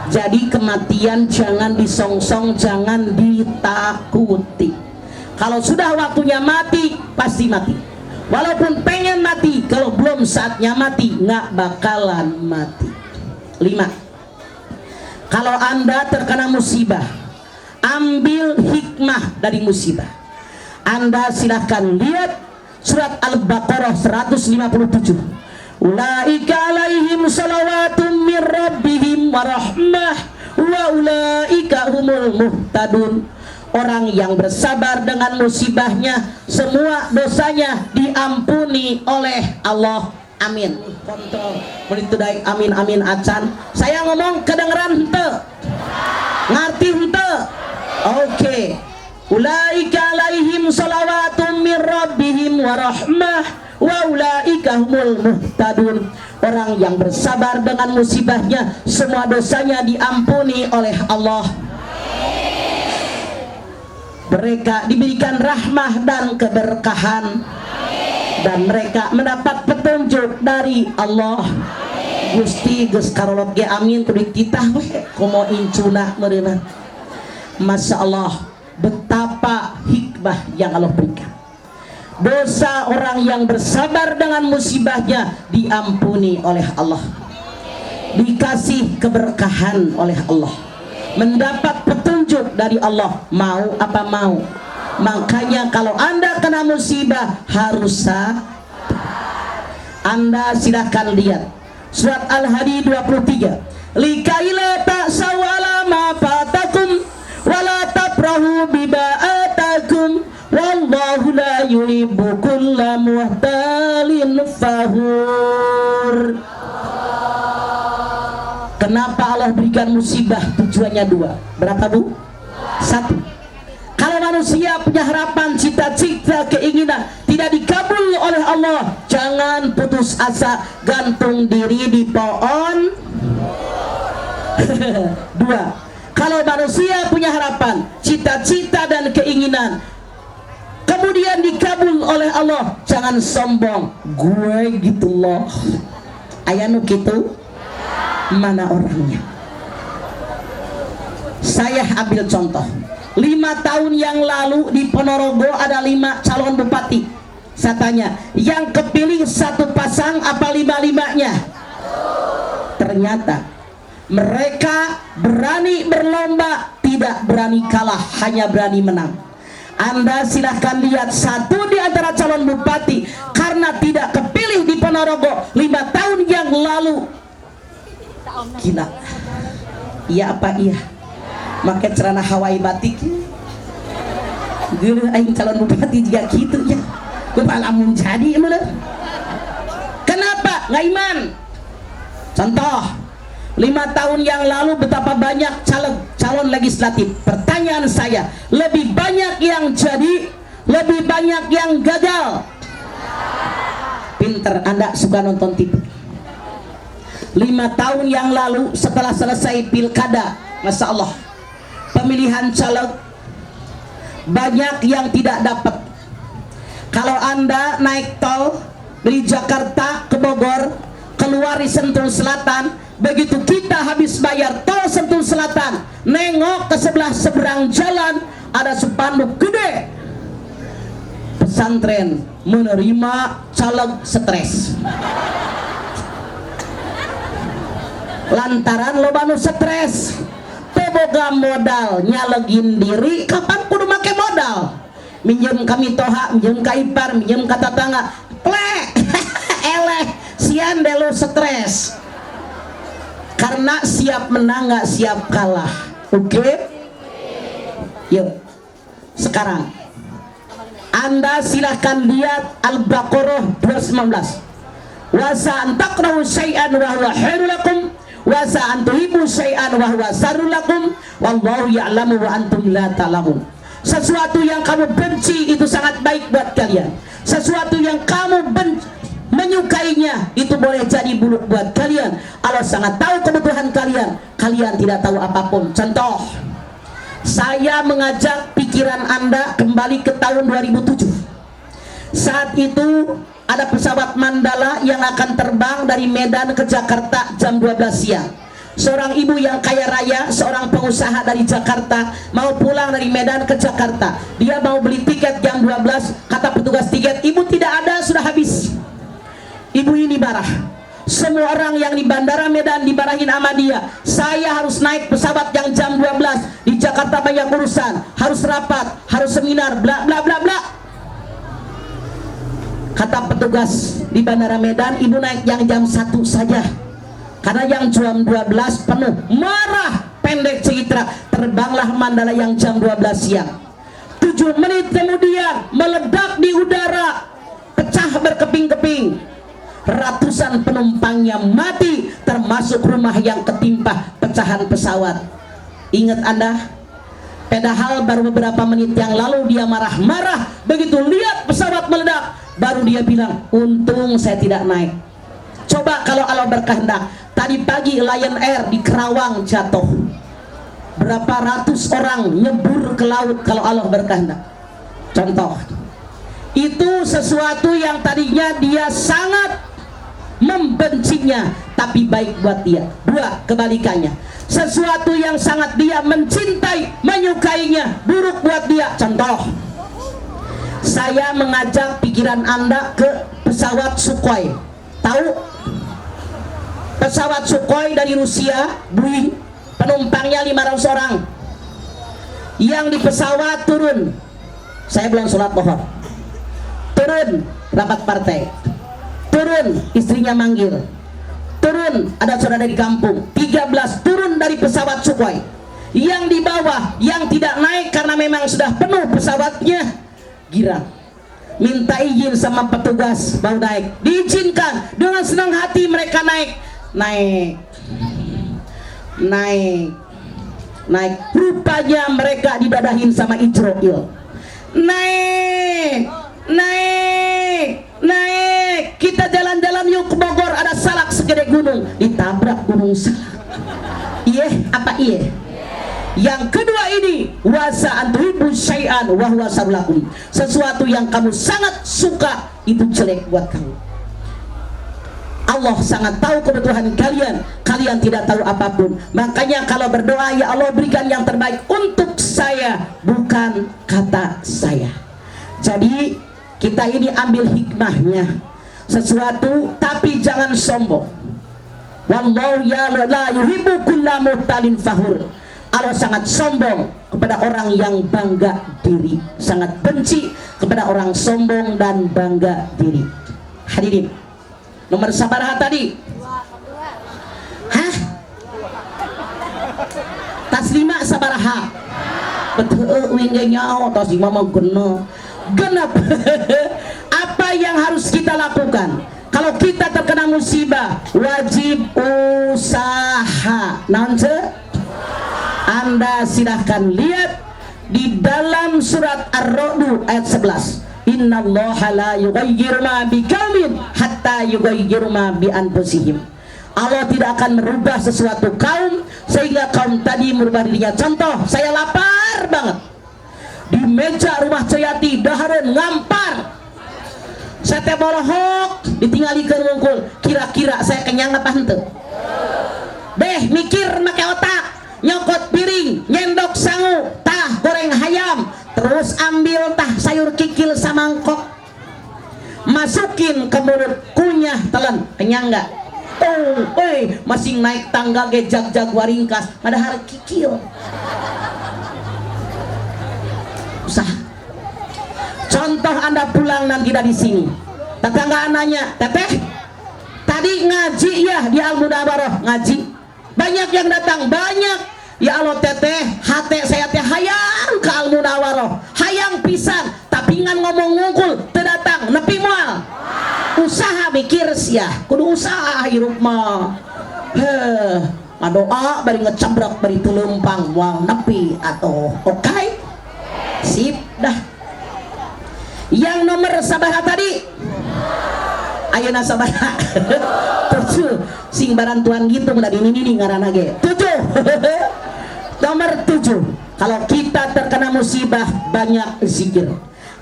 Jadi kematian jangan disongsong, jangan ditakuti. Kalau sudah waktunya mati, pasti mati. Walaupun pengen mati, kalau belum saatnya mati, nggak bakalan mati. 5. Kalau Anda terkena musibah, ambil hikmah dari musibah. Anda silahkan lihat surat Al-Baqarah 157. Ulaika alaihim salawatum min rabbihim warahmah wa ulaika humul muhtadun. Orang yang bersabar dengan musibahnya, semua dosanya diampuni oleh Allah. Amin. Kontrol begitu daik, amin acan. Saya ngomong kedengeran hente? Ngerti hente? Oke. Ulaika alaihim salawatum min rabbihim warahmah wa ulaika humul muhtadun. Orang yang bersabar dengan musibahnya, semua dosanya diampuni oleh Allah. Mereka diberikan rahmah dan keberkahan. dan mereka mendapat petunjuk dari Allah. Gusti geus karolot ge amin kudu kita we komo incuna meureunna. Masya Allah, betapa hikmah yang Allah berikan. Dosa orang yang bersabar dengan musibahnya diampuni oleh Allah, dikasih keberkahan oleh Allah, mendapat petunjuk dari Allah. Mau apa mau? Makanya kalau Anda kena musibah harus Anda silahkan lihat surat Al-Hadid 23, likaila ta'sawala ma fatakum wala tafrahu bima atakum wallahu la yuhibbu kulla muhtalin fakhur. Kenapa Allah berikan musibah? Tujuannya dua. Berapa bu? Satu, kalau manusia punya harapan, cita-cita, keinginan tidak dikabul oleh Allah, jangan putus asa, gantung diri di pohon. Dua, kalau manusia punya harapan, cita-cita dan keinginan kemudian dikabul oleh Allah, jangan sombong. Gue gitu loh, ayanu gitu. Mana orangnya? Saya ambil contoh. 5 tahun yang lalu di Ponorogo ada 5 calon bupati. Saya tanya, yang kepilih satu pasang apa 5-5-nya? Ternyata mereka berani berlomba, tidak berani kalah, hanya berani menang. Anda silahkan lihat satu di antara calon bupati karena tidak kepilih di Ponorogo 5 tahun yang lalu. Gila. Iya apa iya? Make celana Hawaii batik. Geuleuh aing calon bupati juga gitu ya. Kumaha lamun jadi meureun. Kenapa? Nggak iman. Contoh, 5 tahun yang lalu betapa banyak calon legislatif. Pertanyaan saya, lebih banyak yang jadi, lebih banyak yang gagal? Pinter, Anda suka nonton TV. 5 tahun yang lalu setelah selesai pilkada, Masya Allah, pemilihan caleg, banyak yang tidak dapat. Kalau Anda naik tol dari Jakarta ke Bogor, keluar di Sentul Selatan, begitu kita habis bayar tol Sentul Selatan, nengok ke sebelah seberang jalan ada spanduk gede, pesantren menerima caleg stres. Lantaran loba nu stres, teboga modal nyalegin diri, kapan kudu make modal? Minjem kami toha, minjem ka ipar, minjem ka tetangga, plek, eleh, sian delu stres. Karena siap menang gak siap kalah. Oke? Yuk, sekarang Anda silahkan lihat Al-Baqarah 219. Wasa antakrahu syai'an wa huwa khairul lakum wasa antuhibu syai'an wa huwa sarul lakum wallahu ya'lamu wa antum la ta'lamun. Sesuatu yang kamu benci itu sangat baik buat kalian. Sesuatu yang kamu menyukainya itu boleh jadi buruk buat kalian. Allah sangat tahu kebutuhan kalian. Kalian tidak tahu apapun. Contoh, saya mengajak pikiran Anda kembali ke tahun 2007. Saat itu ada pesawat Mandala yang akan terbang dari Medan ke Jakarta jam 12 siang. Seorang ibu yang kaya raya, seorang pengusaha dari Jakarta mau pulang dari Medan ke Jakarta. Dia mau beli tiket jam 12, kata petugas tiket, "Ibu tidak ada, sudah habis." Ibu ini marah. Semua orang yang di bandara Medan dimarahin sama dia. Saya harus naik pesawat yang jam 12, di Jakarta banyak urusan, harus rapat, harus seminar, bla bla bla bla. Kata petugas di bandara Medan, "Ibu naik yang jam 1 saja, karena yang jam 12 penuh." Marah, pendek cerita, terbanglah Mandala yang jam 12 siang. 7 menit kemudian meledak di udara, pecah berkeping-keping. Ratusan penumpangnya mati, termasuk rumah yang ketimpa pecahan pesawat. Ingat Anda? Padahal baru beberapa menit yang lalu dia marah-marah. Begitu lihat pesawat meledak, baru dia bilang, "Untung saya tidak naik." Coba kalau Allah berkehendak, tadi pagi Lion Air di Kerawang jatuh, berapa ratus orang nyebur ke laut kalau Allah berkehendak. Contoh, itu sesuatu yang tadinya dia sangat membencinya tapi baik buat dia. Dua, kebalikannya, sesuatu yang sangat dia mencintai, menyukainya, buruk buat dia. Contoh, saya mengajak pikiran Anda ke pesawat Sukhoi. Tahu pesawat Sukhoi dari Rusia, Boeing, penumpangnya 500 orang. Yang di pesawat turun, saya belum sholat pohon, turun rapat partai, turun istrinya manggil, turun ada saudara di kampung, 13 turun dari pesawat Sukhoi. Yang di bawah, yang tidak naik karena memang sudah penuh pesawatnya, girang, minta izin sama petugas baru naik. Diizinkan, dengan senang hati mereka naik. Rupanya mereka didadahin sama Israel. Naik. Kita jalan-jalan yuk ke Bogor, ada salak segede gunung, ditabrak gunung salak. Iya apa iya? Yang kedua ini, wasa antuhibu syai'an wa huwa sarulakum. Sesuatu yang kamu sangat suka itu jelek buat kamu. Allah sangat tahu kebutuhan kalian, kalian tidak tahu apapun. Makanya kalau berdoa, ya Allah berikan yang terbaik untuk saya, bukan kata saya. Jadi kita ini ambil hikmahnya, sesuatu tapi jangan sombong. Wallahu ya la yuhibbu kulla muhtalin fakhur. Allah sangat sombong kepada orang yang bangga diri, sangat benci kepada orang sombong dan bangga diri. Hadirin, nomor sabaraha tadi? Hah? Taslima sabaraha? Betul, winggenya taslima mau genap. Apa yang harus kita lakukan? Kalau kita terkena musibah, wajib usaha. Nanti Anda silahkan lihat di dalam surat Ar-Ra'd ayat 11. Innallaha la yughayyiru ma biqaumin hatta yughayyiru ma bi anfusihim. Allah tidak akan merubah sesuatu kaum sehingga kaum tadi merubah dirinya. Contoh, saya lapar banget. Di meja rumah Coyati dahareun ngampar. Saya teh bolohok ditinggalikeun wungkul. Kira-kira saya kenyang apa henteu? Deh mikir make otak, nyokot piring, nyendok sangu, tah goreng hayam, terus ambil tah sayur kikil samangkok, masukin ke mulut, kunyah telan, kenyang nggak? Masih naik tangga ge jag-jag waringkas, padahal kikil. Usaha. Contoh Anda pulang nanti dari sini, tetangga nanya, teteh, tadi ngaji ya di Al-Mudawarah, ngaji, banyak yang datang, banyak. Ya Allah teteh, hati saya teh hayang ke Al-Mudawarah, hayang pisan, tapi ngan ngomong ngungkul, terdatang, nepi moal. Usaha mikir sia, kudu usaha hirup mah. Doa bari ngecambrak bari tulempang moal nepi atau oke? Sip dah. Yang nomor sabaraha tadi? Ayeuna sabaraha? 7. Sing barantuan gitu da ini ngaranna ge. 7. Nomor 7. Kalau kita terkena musibah, banyak zikir.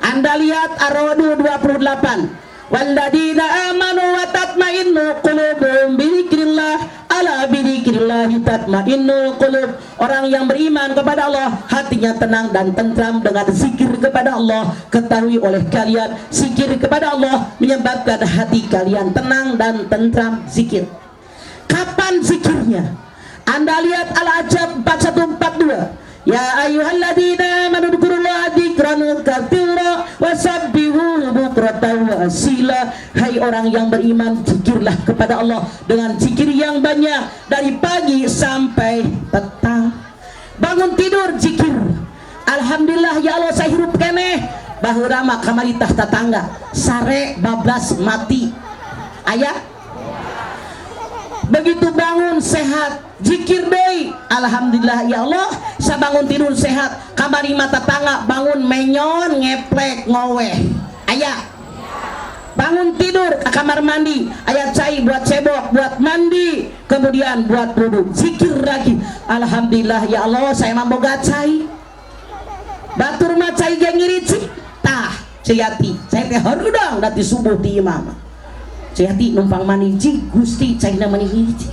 Anda lihat Ar-Ra'd 28. Walladzina amanu wa tatmainnu qulubuhum bidzikrillah, ala bidzikrillah tatmainnul qulub. Orang yang beriman kepada Allah, hatinya tenang dan tentram dengan zikir kepada Allah. Ketahui oleh kalian, zikir kepada Allah menyebabkan hati kalian tenang dan tentram. Zikir. Kapan zikirnya? Anda lihat Al-Ajab 4142. Ya ayyuhalladzina amanu dzkurullaha dzikran katsira wasabbihuhu bukratan wa asila. Hai orang yang beriman, zikirlah kepada Allah dengan zikir yang banyak dari pagi sampai petang. Bangun tidur zikir. Alhamdulillah ya Allah saya hirup keneh. Baheula mah kamari tah tatangga sare bablas mati. Aya? Begitu bangun sehat, zikir deui. Alhamdulillah ya Allah, saya bangun tidur sehat. Kamari mata tangga bangun menyon, ngeplek, ngoweh. Aya. Bangun tidur ke kamar mandi, aya cai buat cebok, buat mandi, kemudian buat wudu. Zikir lagi. Alhamdulillah ya Allah, saya mah boga cai. Batur mah cai ge ngirici. Tah, Ceyati saya teh harudang dati subuh di imam Ceyati numpang maniji Gusti caina maniji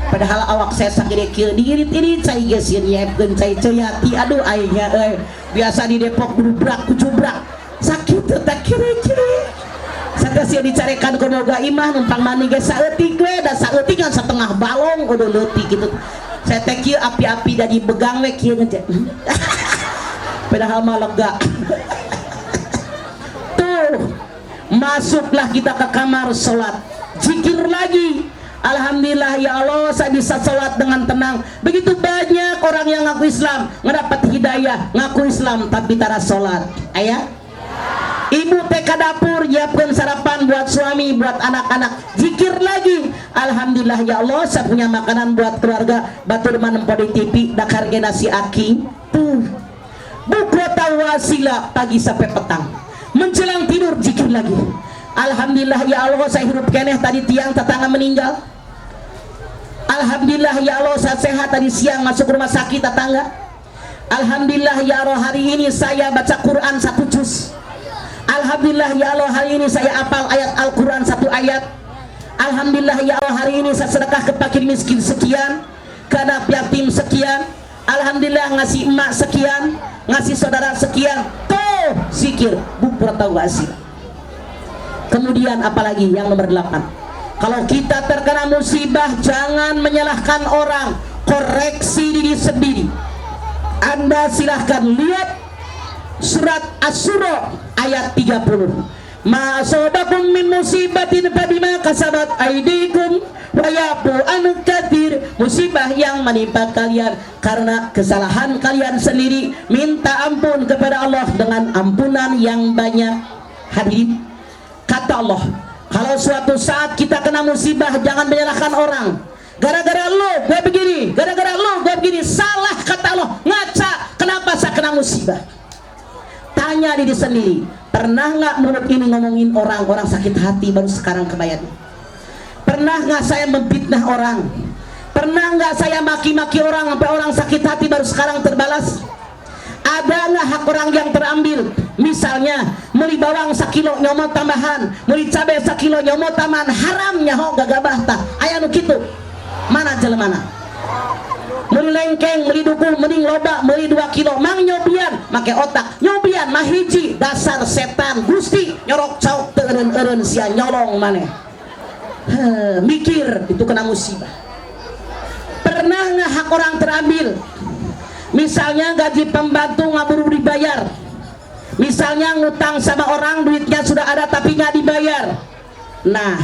padahal awak saya sakit kieu diirit ini cai geus nyiepkeun cai Ceyati aduh aingnya biasa di Depok dubrak kucubrak sakit teh tak kiri-kiri sageus dicarekan ku boga imah numpang mani ge saeutik we da saeutik kan setengah balong udah leutik gitu saya teh kieu api-api da dibegang we kieu ngece padahal mah lega tuh masuklah kita ke kamar sholat zikir lagi alhamdulillah ya Allah saya bisa sholat dengan tenang begitu banyak orang yang ngaku Islam mendapat hidayah ngaku Islam tapi tara sholat ayah ibu teh ka dapur nyiapkeun sarapan buat suami buat anak-anak zikir lagi alhamdulillah ya Allah saya punya makanan buat keluarga batur manempo di TV dakar ge nasi aking tuh bukrata wasila pagi sampai petang menjelang tidur zikir lagi alhamdulillah ya Allah saya hidup keneh tadi tiang tetangga meninggal alhamdulillah ya Allah saya sehat tadi siang masuk rumah sakit tetangga alhamdulillah ya Allah hari ini saya baca Quran 1 juz alhamdulillah ya Allah hari ini saya hafal ayat Al-Quran 1 ayat alhamdulillah ya Allah hari ini saya sedekah ke fakir miskin sekian ke anak yatim sekian alhamdulillah ngasih emak sekian ngasih saudara sekian tuh zikir bukrata wasila kemudian apalagi yang nomor 8 kalau kita terkena musibah jangan menyalahkan orang koreksi diri sendiri Anda silahkan lihat surat Asy-Syura ayat 30 ma asabakum min musibatin fabima kasabat aydikum wa yafu an katsir musibah yang menimpa kalian karena kesalahan kalian sendiri minta ampun kepada Allah dengan ampunan yang banyak hadirin kata Allah kalau suatu saat kita kena musibah jangan menyalahkan orang gara-gara lo gue begini gara-gara lo gue begini salah kata Allah ngaca kenapa saya kena musibah tanya diri sendiri pernah nggak mulut ini ngomongin orang sakit hati baru sekarang kebayang pernah nggak saya memfitnah orang pernah nggak saya maki-maki orang sampai orang sakit hati baru sekarang terbalas ada nggak hak orang yang terambil misalnya beli bawang 1 kilo nyomot tambahan beli cabai 1 kilo nyomot tambahan haramnya ho gagabah tah aya nu kitu mana jelemana beli lengkeng, beli dukung, mending loba, beli 2 kilo mang nyobian, make otak nyobian mah hiji dasar setan Gusti nyorok cauk teureun-eureun sia nyolong maneh mikir itu kena musibah pernah nggak hak orang terambil misalnya gaji pembantu ngaburu dibayar misalnya ngutang sama orang duitnya sudah ada tapi nggak dibayar nah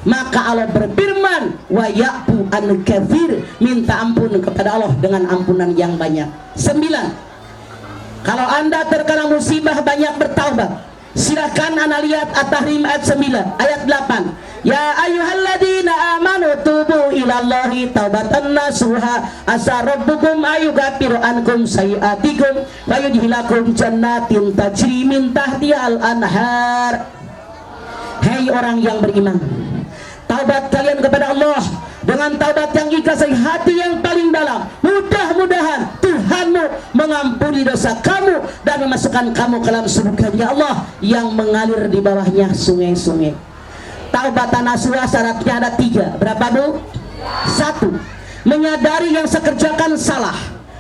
maka Allah berfirman wa ya'fu an katsir minta ampun kepada Allah dengan ampunan yang banyak 9 kalau Anda terkena musibah banyak bertaubat silakan Anda lihat At-Tahrim ayat 9 ayat 8 ya ayyuhalladzina amanu tubu ilallahi taubatan nasuha asa rabbukum ayyughfir ankum sayiatikum wa yudkhilakum jannatin tajri min tahtiha al-anhar hei orang yang beriman taubat kalian kepada Allah dengan taubat yang ikhlas dari hati yang paling dalam mudah-mudahan Tuhanmu mengampuni dosa kamu dan memasukkan kamu ke dalam surga-Nya Allah yang mengalir di bawahnya sungai-sungai taubatan nasuha syaratnya ada 3 berapa Bu? 1 menyadari yang sekerjakan salah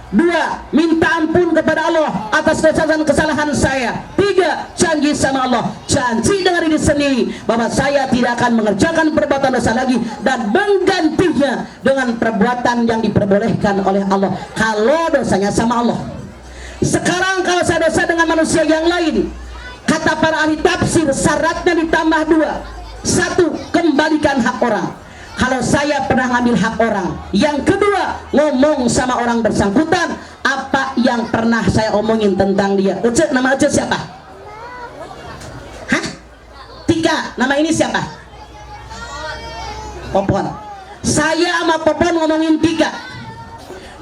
2 minta ampun kepada Allah atas dosa dan kesalahan saya 3 janji sama Allah janji dengan diri sendiri bahwa saya tidak akan mengerjakan perbuatan dosa lagi dan menggantinya dengan perbuatan yang diperbolehkan oleh Allah kalau dosanya sama Allah sekarang kalau saya dosa dengan manusia yang lain kata para ahli tafsir syaratnya ditambah 2 1 kembalikan hak orang kalau saya pernah ngambil hak orang yang kedua ngomong sama orang bersangkutan apa yang pernah saya omongin tentang dia nama Ece siapa? Hah? Tika nama ini siapa? Popon saya sama Popon ngomongin Tika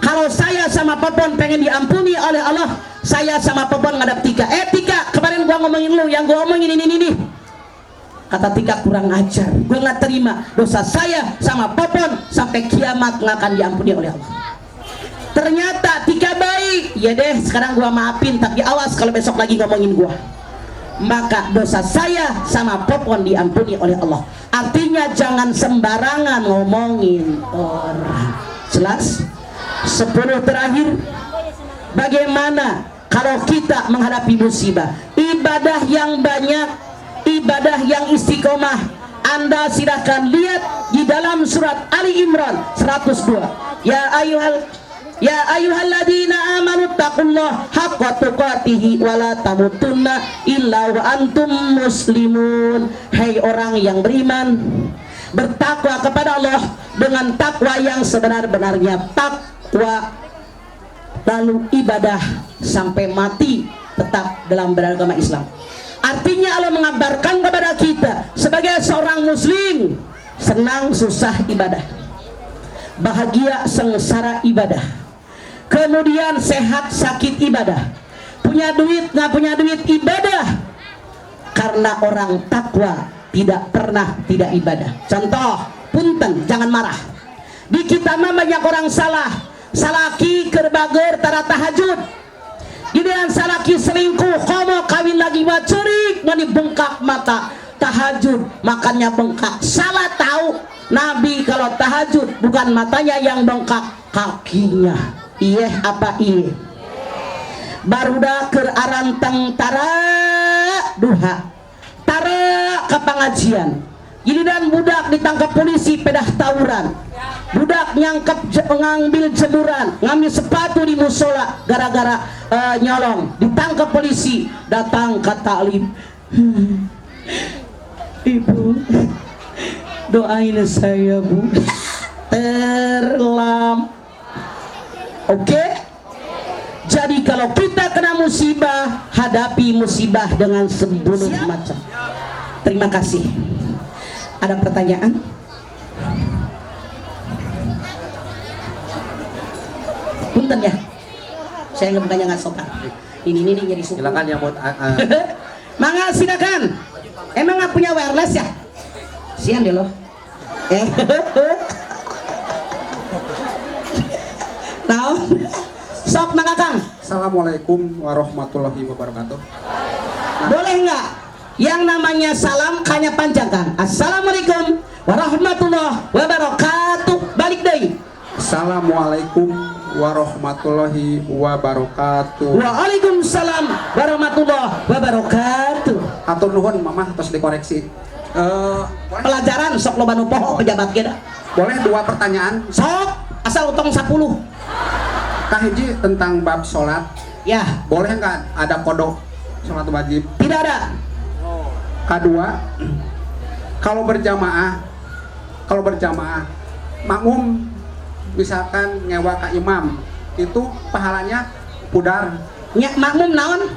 kalau saya sama Popon pengen diampuni oleh Allah saya sama Popon ngadap Tika Tika kemarin gua ngomongin lu yang gua omongin ini kata Tika kurang ajar gue nggak terima dosa saya sama Popon sampai kiamat nggak akan diampuni oleh Allah ternyata Tika baik ya deh sekarang gue maafin tapi awas kalau besok lagi ngomongin gue maka dosa saya sama Popon diampuni oleh Allah. Artinya jangan sembarangan ngomongin orang. Jelas? 10 terakhir, bagaimana kalau kita menghadapi musibah? Ibadah yang banyak, ibadah yang istiqomah. Anda silahkan lihat di dalam surat Ali Imran 102. Ya ayyuhalladzina amanu taqullaha haqqa tuqatih wa la tamutunna illa wa antum muslimun. Hai orang yang beriman, bertakwa kepada Allah dengan takwa yang sebenar-benarnya takwa, lalu ibadah sampai mati tetap dalam beragama Islam. Artinya Allah mengabarkan kepada kita sebagai seorang muslim, senang susah ibadah, bahagia sengsara ibadah, kemudian sehat sakit ibadah, punya duit nggak punya duit ibadah. Karena orang takwa tidak pernah tidak ibadah. Contoh, punten, jangan marah. Di kita mah banyak orang salah, salaki kerbager tara tahajud, giliran salaki selingkuh, komo kawin lagi wacurik, mani bengkak mata tahajud, makannya bengkak. Salah tahu, Nabi kalau tahajud bukan matanya yang bengkak, kakinya. Iya apa iya? Barudak ke aranteng tara duha, tara ke pengajian. Giliran budak ditangkap polisi pedah tawuran, budak nyangkep ngambil jemuran, ngambil sepatu di musola gara-gara nyolong, ditangkap polisi, datang ke taklim. Ibu, doain saya bu. Terlam. Oke? Jadi kalau kita kena musibah, hadapi musibah dengan 10 macam. Terima kasih. Ada pertanyaan? Punten ya, saya bukannya nggak sopan. Ini nyari suku. Silakan yang mau. Mangga silakan. Emang nggak punya wireless ya? Sian deh loh. Nah, sok mangga Kang. Assalamualaikum warahmatullahi wabarakatuh. Boleh nggak? Yang namanya salam hanya panjang Kang. Assalamualaikum warahmatullahi wabarakatuh. Balik deh. Assalamualaikum warahmatullahi wabarakatuh. Waalaikumsalam warahmatullahi wabarakatuh. Atur nuhun mamah terus dikoreksi. Pelajaran sok loba nu poho pejabat kita. Boleh 2 pertanyaan. Sok asal utang 10. Kahiji tentang bab sholat. Ya. Boleh nggak ada kodok sholat wajib? Tidak ada. Kedua, kalau berjamaah makmum misalkan nyewa ke imam, itu pahalanya pudar. Makmum naon?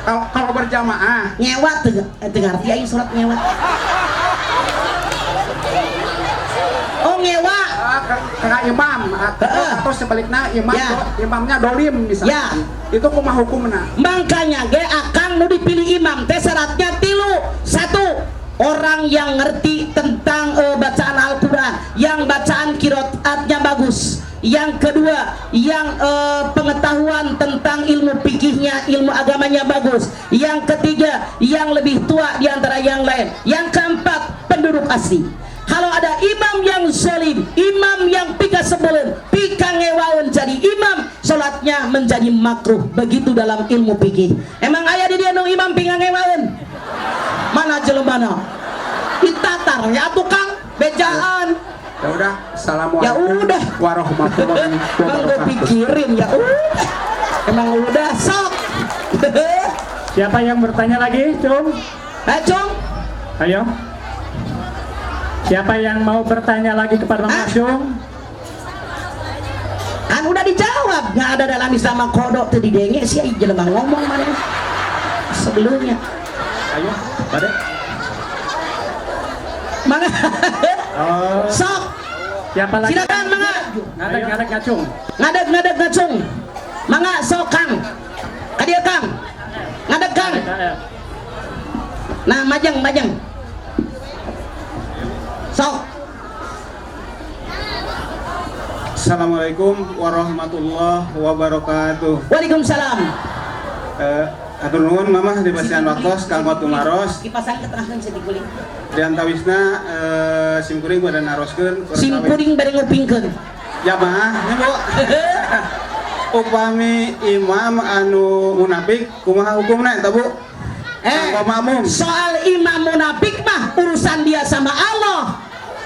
Kalau berjamaah Nyewa tuh ngerti aing surat nyewa. Oh nyewa ke imam atau sebaliknya imamnya dolim misalnya. Ya. Itu kumaha hukumna? Makanya ge akan nu dipilih imam teh syaratnya 3. 1, orang yang ngerti tentang bacaan Al-Quran, yang bacaan qiraatnya bagus. Yang kedua, yang pengetahuan tentang ilmu fikihnya, ilmu agamanya bagus. Yang ketiga, yang lebih tua di antara yang lain. Yang keempat, penduduk asli. Kalau ada imam yang zalim, imam yang pika sebelen, pika ngewaun jadi imam, sholatnya menjadi makruh. Begitu dalam ilmu fikih. Emang ayah di dia imam pika ngewaun? Mana jelemana? Ditatar ya tukang bejaan. Ya udah, assalamualaikum warahmatullahi wabarakatuh. Gue pikirin ya udah. Emang udah sok. Siapa yang bertanya lagi, Cung? Cung. Ayo. Siapa yang mau bertanya lagi kepada Mas Cung? Kan udah dijawab, nggak ada dalam Islam kodok tuh didenge sih jelema ngomong mana sebelumnya. Ayo, pada. Mana? Sok. Siapa lagi? Silakan mangga. Ngadeg ngacung. Ngadeg ngacung. Mangga sok Kang. Kadia Kang. Ngadeg Kang. Nah, majeng. Sok. Assalamualaikum warahmatullahi wabarakatuh. Waalaikumsalam. Atur nuhun mamah di pasian waktos kanggo tumaros. Kipasan keterangkeun sedih kuling. Dan tawisna simkuring pada naroskeun. Simkuring bari ngupingkeun. Jamaah nya Bu. Upami imam anu munafik kumaha hukumna eta Bu? Kanggo makmum. Soal imam munafik mah urusan dia sama Allah.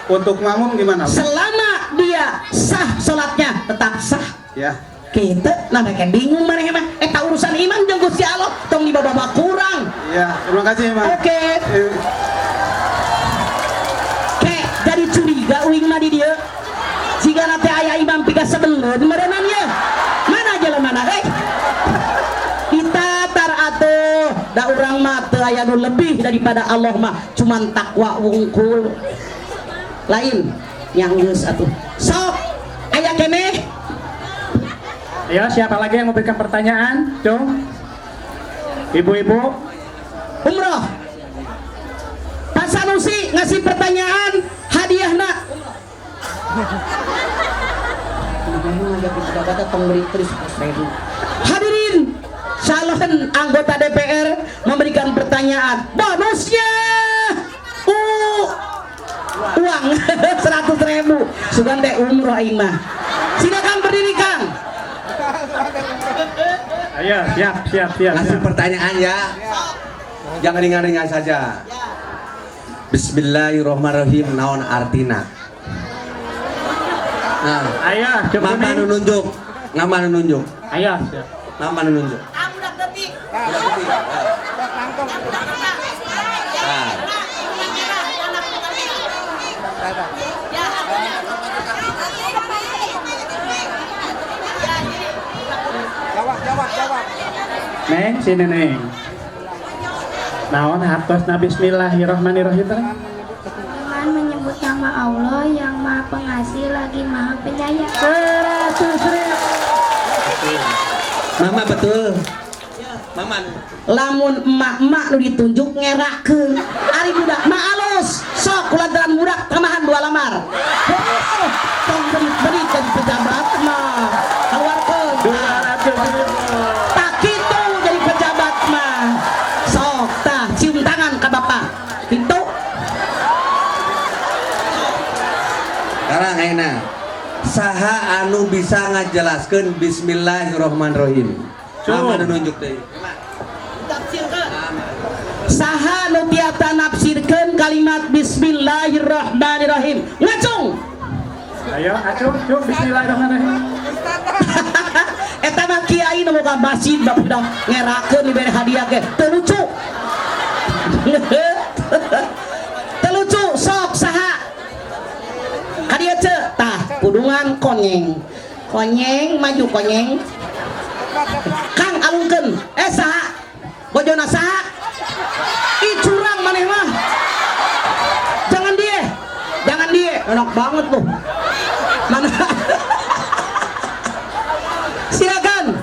Untuk makmum gimana Bu? Selama dia sah salatnya tetap sah. Ya. Kita nah kayak bingung mana mah eta urusan imam jeung Gusti Allah tong dibawa kurang. Ya, terima kasih Imam. Oke. Kek jadi curiga uing mah di dieu. Jika nanti ayah imam pika sebelum merenang ya. Mana jalan mana kita tar atuh da urang mah teu aya nu lebih daripada Allah mah cuman takwa wungkul. Lain yang geus atuh. Sok aya keneh. Ayo, siapa lagi yang memberikan pertanyaan? Cung. Ibu-ibu. Umroh. Pak Sanusi ngasih pertanyaan hadiahna. Hadirin, calon anggota DPR memberikan pertanyaan. Bonusnya uang 100.000. Sugan teh umroh aing mah. Silakan berdiri Kang. Ayo, siap. Ngasih pertanyaan ya. Jangan ringan-ringan saja. Bismillahirrahmanirrahim. Naon artina? Nah, Ayo, coba mama nu nunjuk. Ngama nu nunjuk. Ayo, siap. Mama nu nunjuk. Budak detik. Udah ketik. Nah. Jawab. Neng, sini Neng. Naon hartosna bismillahirrahmanirrahim. Dengan menyebut nama Allah yang Maha Pengasih lagi Maha Penyayang. 100.000. Mama betul. Mama. Lamun emak-emak nu ditunjuk ngerakeun. Ari budak mah alus. Sok kulantaran budak tamahan 2 lamar. Tong beri jadi pejabat mah. Keluarkeun. 200.000. Tak kitu jadi pejabat mah. Sok tah cium tangan ka bapak. Kitu. Sekarang ayeuna. Saha anu bisa ngajelaskeun bismillahirrahmanirrahim? Mama nu nunjuk deui. Saha nu tiasa nafsirkeun kalimat bismillahirrahmanirrahim. Ngacung. Ayo, acung, bismillahirrahmanirrahim. Eta mah kiai nu boga masjid bapak ngerakeun dibere hadiah ge. Teu lucu. Teu lucu sok saha? Hadiah ce tah kudungan konyeng. Konyeng maju konyeng. Kang alungkeun. Saha? Bojona saha? Ih curang maneh mah. Jangan dia. Enak banget tuh. Mana? Silakan.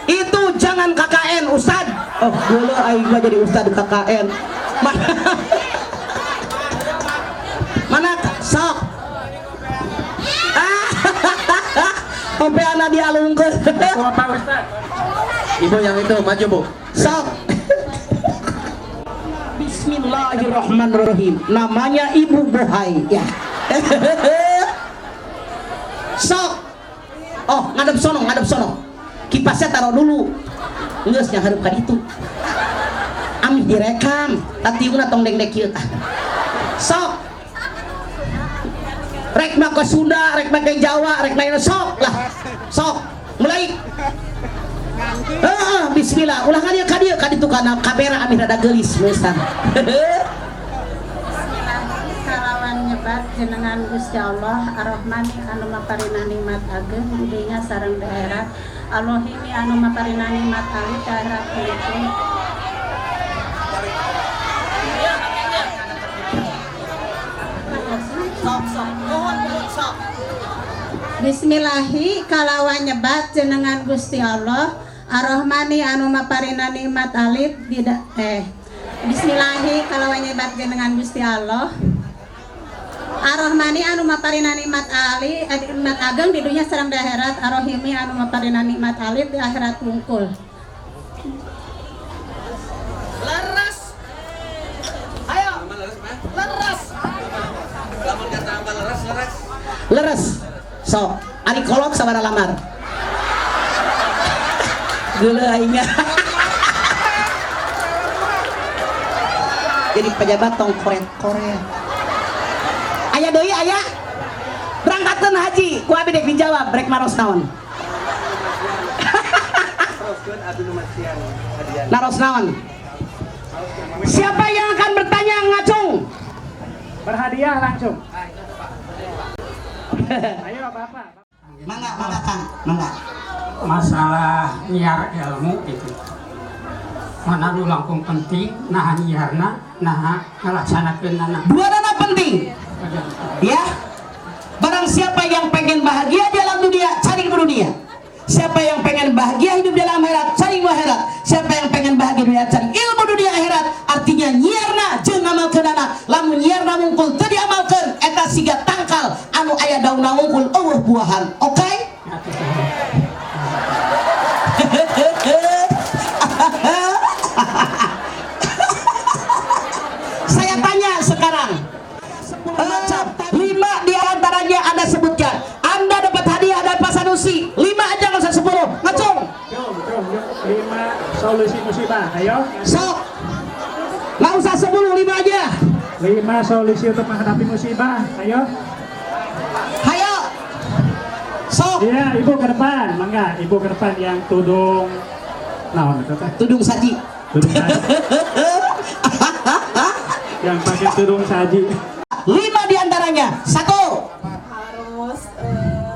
Itu jangan KKN Ustad. Oh, dulu aing mah jadi Ustad KKN. Mana sok? Sampai anak dialungkeun. Pak Ustaz. Ibu yang itu maju, Bu. Sok. Bismillahirrahmanirrahim. Namanya Ibu Bohai ya. Sok. Oh, ngadep sono. Kipasnya taruh dulu. Geus nya hareup ka ditu. Ami direkam. Tatiuna tong dengdek kieu tah. Sok. Rek mah ke Sunda, rek mah ke Jawa, rek mah sok lah. Sok. Mulai. Bismillah. Ulah ka dieu kaditu kana kamera ami rada geulis meusan. Kalawan nyebat jenengan Gusti Allah Ar-Rahman anu maparinah nikmat ageun di dinya sareng daerah Allahimi anu maparinah nikmat alih daerah puliku. Sok. Bismillahi kalawan nyebat jenengan Gusti Allah Ar-Rahmani anu maparinah nikmat alif Bismillahi kalawan nyebat jenengan Gusti Allah Ar-Rahmani anu maparinah nikmat ali nikmat ageng di dunia sareng di akhirat Ar-Rahimi anu maparinah nikmat alif di akhirat wungkul. Lamun kata apa leres. Leres. So, ari kolot sabara lamar. Geuleuh aing. Jadi pejabat tong Korea. Aya deui aya. Berangkatkeun haji, ku abi dek dijawab, brek maros naon. Teruskeun adu nu masian hadiah. Naros naon? Siapa yang akan bertanya ngacung? Berhadiah langsung. Ayo Bapak. Mangga Kang, mangga. Masalah nyiar ilmu itu mana nu langkung penting nah nyiarna nah ngalaksanakeun anak Dua dana penting. Ya. Barang siapa yang pengen bahagia di alam dunia, cari ilmu dunia. Siapa yang pengen bahagia hidup di alam akhirat, cari ilmu akhirat. Siapa yang pengen bahagia dunia, cari ilmu dunia akhirat. Artinya nyiarna jeung ngamalkeunana. Lamun nyiarna mungkul teu diamalkeun, eta siga tangkal anu aya daunna mungkul eueuh buahan. Oke? Saya tanya sekarang. 5 di antaranya Anda sebutkan. Anda dapat hadiah dari Pak Sanusi. 5 aja nggak usah 10. Ngacung. Jom. 5 solusi musibah. Ayo. Sok. Nggak usah 10, 5 aja. 5 solusi untuk menghadapi musibah. Ayo. Hayo. Sok. Iya, Ibu ke depan. Mangga, Ibu ke depan yang tudung naon eta teh? Tudung saji. Tudung saji. Yang pakai tudung saji. 5 di antaranya. 1. Harus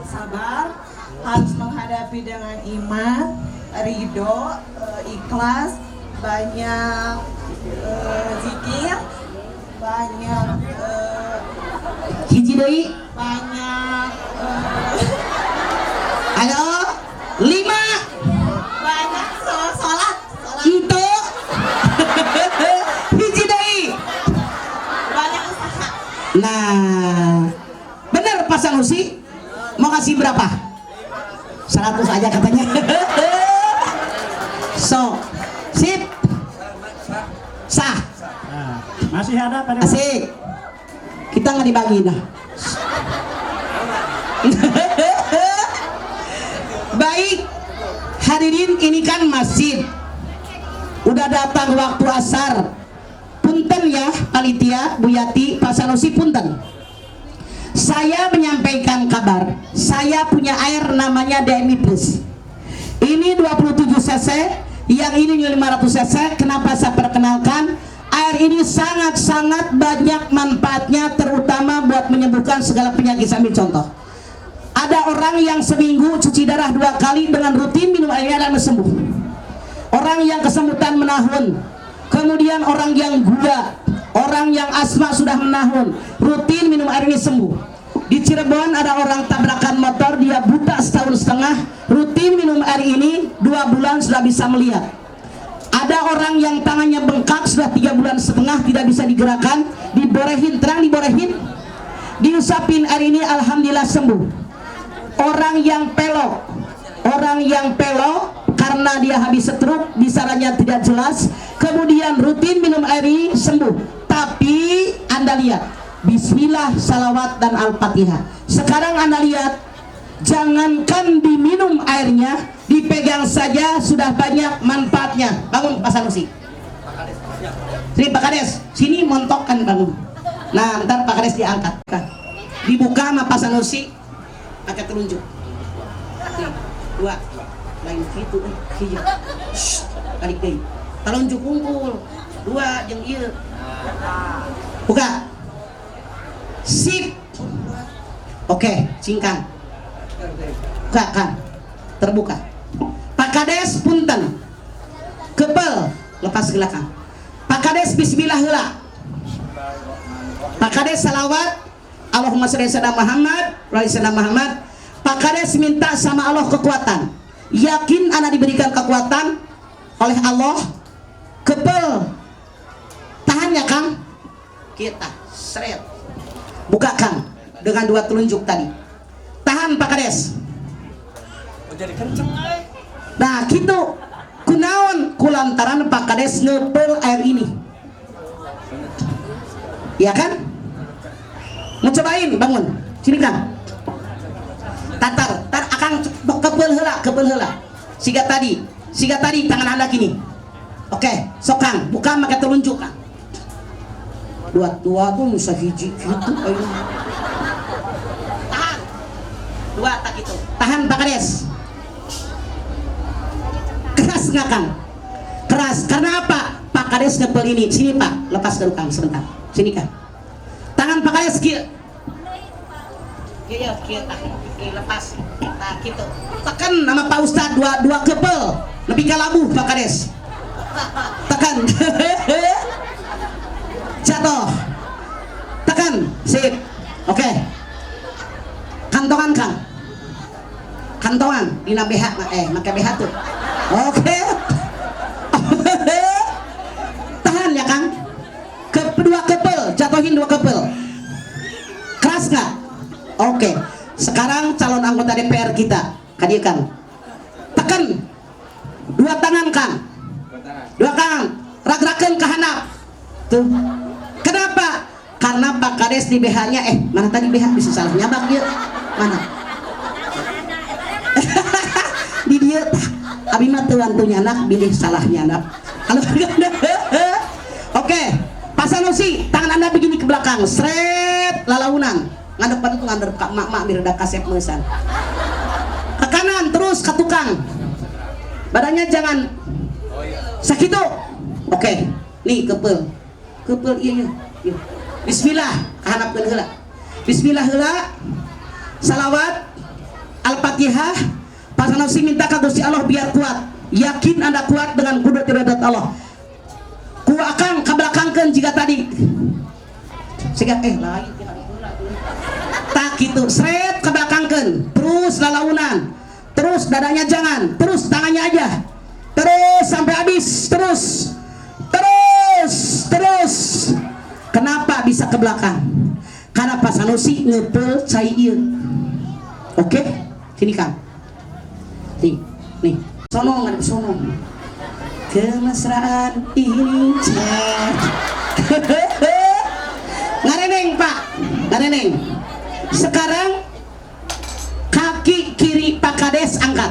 sabar, harus menghadapi dengan iman, ridho, ikhlas, banyak zikir, banyak Hiji deui. banyak Ayo. 5. banyak sholat Itu. Hiji deui. banyak usaha. Nah, bener Pak Sanusi mau kasih berapa? 100 aja katanya. So, sip. Sah. Nah, masih ada pada Asik. Kita nggak dibagi nah. Baik, hadirin, ini kan masjid. Udah datang waktu asar. Punten ya, panitia, Bu Yati, Pak Sanusi, punten. Saya menyampaikan kabar, saya punya air namanya DMI Plus. Ini 27 cc, yang ini 500 cc. Kenapa saya perkenalkan? Air ini sangat-sangat banyak manfaatnya, terutama buat menyembuhkan segala penyakit. Sambil contoh, ada orang yang seminggu cuci darah 2 kali dengan rutin minum airnya dan sembuh. Orang yang kesemutan menahun, kemudian orang yang gula, orang yang asma sudah menahun, rutin minum air ini sembuh. Di Cirebon ada orang tabrakan motor, dia buta setahun setengah, rutin minum air ini 2 bulan sudah bisa melihat. Ada orang yang tangannya bengkak sudah 3 bulan setengah tidak bisa digerakkan, diborehin, terang diborehin, diusapin air ini, alhamdulillah sembuh. Orang yang pelok karena dia habis stroke, bicaranya tidak jelas, kemudian rutin minum air ini sembuh. Tapi Anda lihat, bismillah, salawat dan al-fatihah. Sekarang Anda lihat, jangankan diminum airnya, dipegang saja sudah banyak manfaatnya. Bangun Pak Sanusi. Sini Pak Kades, sini montokkan bangun. Nah, ntar Pak Kades diangkat. Dibuka sama Pak Sanusi, pakai telunjuk. 2, lain gitu hijau. Balik deh. Telunjuk unggul. 2 jeung ieu. Buka. Sip. Oke, singkan. Buka kan. Terbuka. Pak Kades punten. Kepel, lepas ke belakang. Pak Kades bismillah heula. Pak Kades salawat. Allahumma sholli ala Muhammad wa ala Muhammad. Pak Kades minta sama Allah kekuatan. Yakin Anda diberikan kekuatan oleh Allah. Kepel. Tahan ya Kang. Kita seret. Buka Kang dengan 2 telunjuk tadi. Tahan Pak Kades. Jadi kenceng. Nah gitu. Kunaon kulantaran Pak Kades ngepel air ini. Ya kan? Mau cobain bangun. Sini Kang. Tatar, akang kepel heula. Siga tadi tangan Anda gini. Oke, sok Kang, buka pakai telunjuk Kang. Dua tuh musa hiji gitu ayo. Tahan. Dua tak gitu. Tahan Pak Kades. Keras nggak Kang? Keras. Karena apa? Pak Kades ngepel ini. Sini Pak, lepas dulu Kang sebentar. Sini Kang. Tangan Pak Kades kieu. Kieu lepas. Nah gitu. Tekan nama Pak Ustad dua kepel. Lebih kalabu Pak Kades. Tekan. Jatuh. Tekan. Sip. Oke. Kantongan Kang. Kantongan dina BH make BH tuh. Oke. Tahan ya Kang. Dua kepel, jatuhin dua kepel. Keras nggak? Oke. Sekarang calon anggota DPR kita, Kadieu Kang. Tekan. Dua tangan Kang. Dua tangan. Rak-rakeun ka handap. Tuh. Kenapa? Karena Pak Kades di BH-nya mana tadi BH bisa salah nyabak dia. Mana? Di dia abi mah teu wantu nyanak bilih salah nyanak. Kalau oke, Pak Sanusi, tangan Anda begini ke belakang, seret lalaunan. Ngadep pada tuh ngadep Kak mak mirda kasep meusan. Ke kanan terus ke tukang. Badannya jangan sakitu. Oke, nih kepel iya. Bismillah, kahanapkeun heula. Bismillah heula. Salawat Al-Fatihah. Pak Sanusi minta ka Gusti Allah biar kuat. Yakin Anda kuat dengan kudrat iradat Allah. Ku akang ka belakangkeun jika tadi. Siga lain tak gitu, seret ke belakangkeun. Terus lalaunan. Terus dadanya jangan, terus tangannya aja. Terus sampai habis, terus. Kenapa bisa ke belakang? Karena Pak Sanusi ngepel cai ieu. Oke? Sini Kang. Nih. Sono ngadep sono. Kemesraan ini ngareneng Pak. Ngareneng. Sekarang kaki kiri Pak Kades angkat.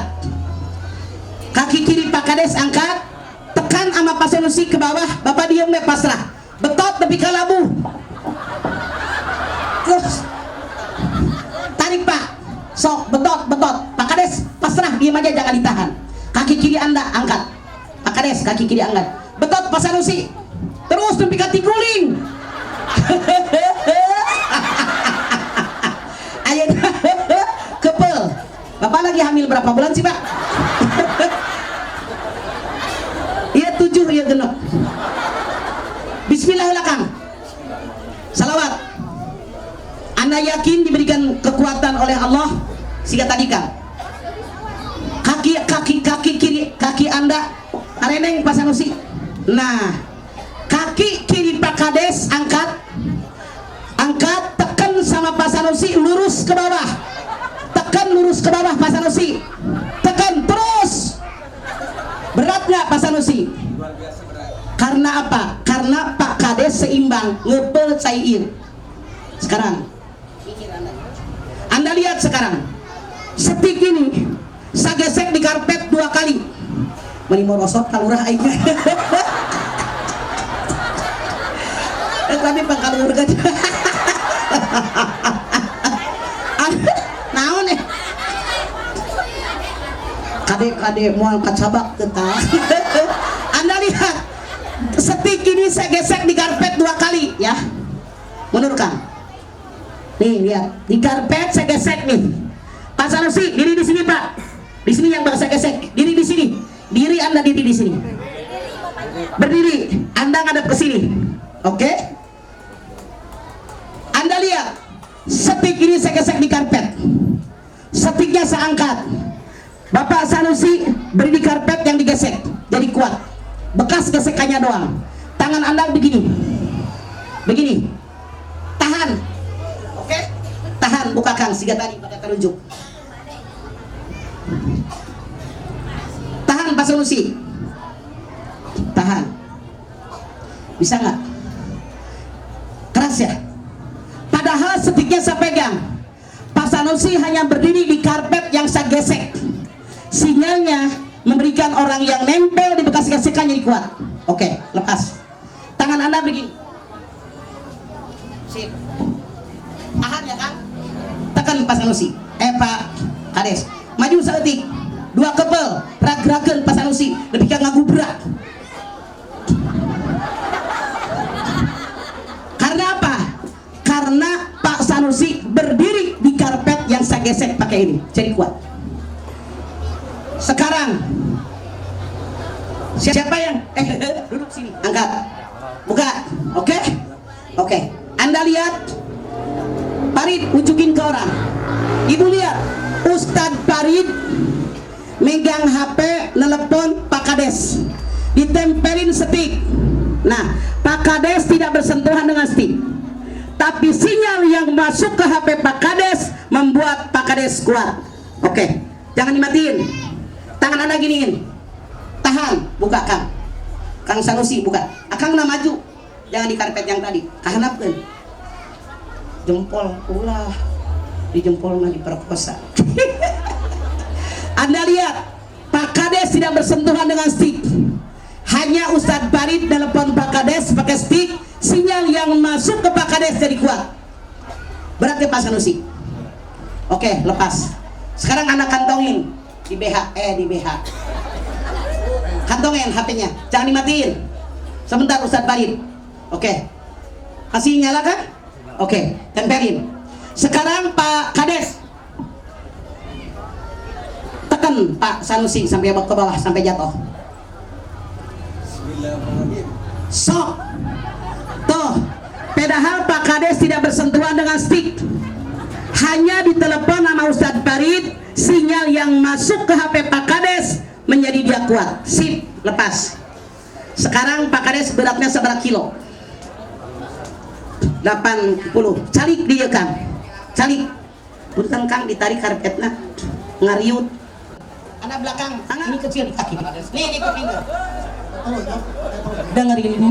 Kaki kiri Pak Kades angkat. Tekan sama Pak Sanusi ke bawah. Bapak diem deh pasrah. Betot tapi kalabu. Terus tarik Pak. Sok betot. Pak Kades pasrah diem aja jangan ditahan. Kaki kiri Anda angkat. Pak Kades kaki kiri angkat. Betot Pak Sanusi. Terus tempi kati guling. Ayo kepel. Bapak lagi hamil berapa bulan sih Pak? Iya 7 iya genep. Bismillahirrahmanirrahim. Salawat. Anda yakin diberikan kekuatan oleh Allah? Siga tadi Kang. Kaki kiri kaki Anda areneng Pak Sanusi. Nah, kaki kiri Pak Kades angkat. Tekan sama Pak Sanusi lurus ke bawah. Tekan lurus ke bawah Pak Sanusi. Tekan terus. Berat nggak Pak Sanusi? Karena apa? Karena Pak Kades seimbang ngepel cair. Sekarang Anda lihat sekarang setik ini saya gesek di karpet 2 kali. Meni morosot kalurah aing. Tapi pangkalur kan. Naon kade moal kacabak ketas. Anda lihat setik ini saya gesek di karpet 2 kali ya. Menurut Kang. Nih lihat di karpet saya gesek nih. Pak Sanusi diri di sini Pak. Di sini yang saya gesek. Diri di sini. Diri Anda diri di sini. Berdiri. Anda ngadep ke sini. Oke? Anda lihat setik ini saya gesek di karpet. Setiknya saya angkat. Bapak Sanusi beri di karpet yang digesek. Jadi kuat. Bekas gesekannya doang. Tangan Anda begini. Begini. Tahan. Oke? Tahan buka Kang siga tadi pada telunjuk. Tahan Pak Sanusi. Tahan. Bisa nggak? Rahasia. Padahal stiknya saya pegang. Pak Sanusi hanya berdiri di karpet yang saya gesek. Sinyalnya memberikan orang yang nempel di bekas gesekan jadi kuat. Oke, lepas. Tangan Anda begini. Sip. Tahan ya kan? Tekan Pak Sanusi. Pak Kades. Maju seetik. 2 kepel. Rag-ragen Pak Sanusi. Lebih kayak ngagubrak. Karena apa? Karena Pak Sanusi berdiri di karpet yang saya gesek pakai ini. Jadi kuat. Sekarang siapa yang duduk sini, angkat, buka, oke? Oke. Anda lihat, Farid unjukin ke orang. Ibu lihat, Ustadz Farid megang HP, nelpon Pak Kades, ditempelin stik. Nah, Pak Kades tidak bersentuhan dengan stik, tapi sinyal yang masuk ke HP Pak Kades membuat Pak Kades kuat. Oke, jangan dimatiin. Tangan Anda giniin. Tahan, buka Kang Sanusi buka. Akang maju. Jangan di karpet yang tadi. Kahanapkeun. Jempol ulah. Di jempol mah diperkosa. Anda lihat, Pak Kades tidak bersentuhan dengan stik. Hanya Ustadz Farid telepon Pak Kades pakai stik. Sinyal yang masuk ke Pak Kades jadi kuat. Berat ya Pak Sanusi? Oke, lepas. Sekarang Anda kantongin di BH, kantongin HP-nya, jangan dimatiin. Sebentar Ustadz Farid. Oke. Kasih nyala kan? Oke, tempelin. Sekarang Pak Kades tekan Pak Sanusi sampai ke bawah, sampai jatuh. Sok. Tuh, padahal Pak Kades tidak bersentuhan dengan stik. Hanya ditelepon sama Ustadz Farid, sinyal yang masuk ke HP Pak Kades menjadi dia kuat. Sip, lepas. Sekarang Pak Kades beratnya seberapa kilo? 80. Calik dia Kang. Calik. Punten Kang ditarik karpetnya. Ngariut. Anda belakang, ini kecil di kaki. Nih, di kaki. Dengerin ini.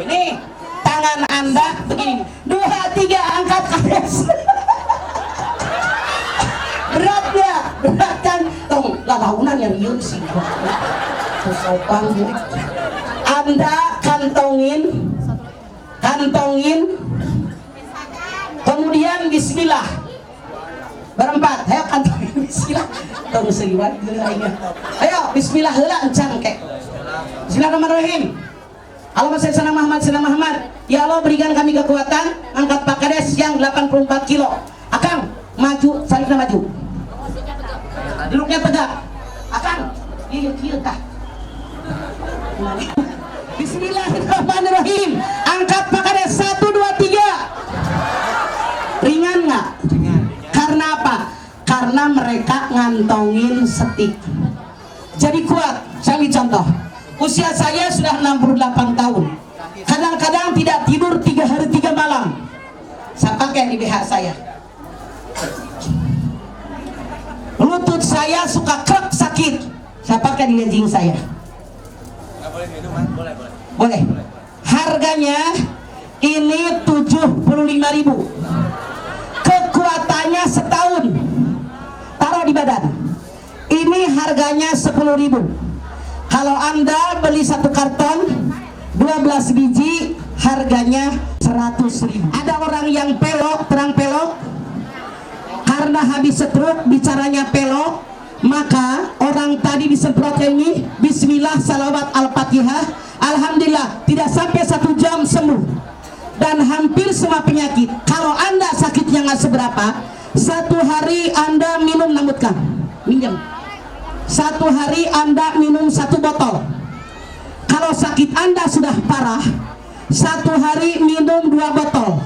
Nih, tangan Anda begini. 2, 3 angkat Kades. Beratnya, berat kan? Tong, lalaunan yang riuh sih. Sopan. Anda kantongin, kemudian bismillah. Berempat, ayo kantongin bismillah. Tong seliwat geulainya. Ayo bismillah heula encan kek. Bismillahirrahmanirrahim. Allahumma shalli ala Muhammad. Ya Allah berikan kami kekuatan angkat Pak Kades yang 84 kilo. Akang maju, salibna maju. Duduknya tegak. Akang, kieu tah. Bismillahirrahmanirrahim. Angkat Pak Kades 1, 2, 3. Ringan nggak? Karena apa? Karena mereka ngantongin stik. Jadi kuat. Saya contoh. Usia saya sudah 68 tahun. Kadang-kadang tidak tidur 3 hari 3 malam. Saya pakai di BH saya. Lutut saya suka krek sakit. Saya pakai di legging saya. Boleh. Harganya ini 75.000. Kekuatannya setahun. Taruh di badan. Ini harganya 10.000. Kalau Anda beli 1 karton 12 biji, harganya 100.000. Ada orang yang pelok, terang pelok, karena habis stroke bicaranya pelok, maka orang tadi disemprot ini bismillah salawat al-fatihah, alhamdulillah tidak sampai 1 jam sembuh. Dan hampir semua penyakit, kalau Anda sakitnya nggak seberapa, 1 hari Anda minum nambutkan, minjem 1 hari Anda minum 1 botol. Kalau sakit Anda sudah parah, 1 hari minum 2 botol.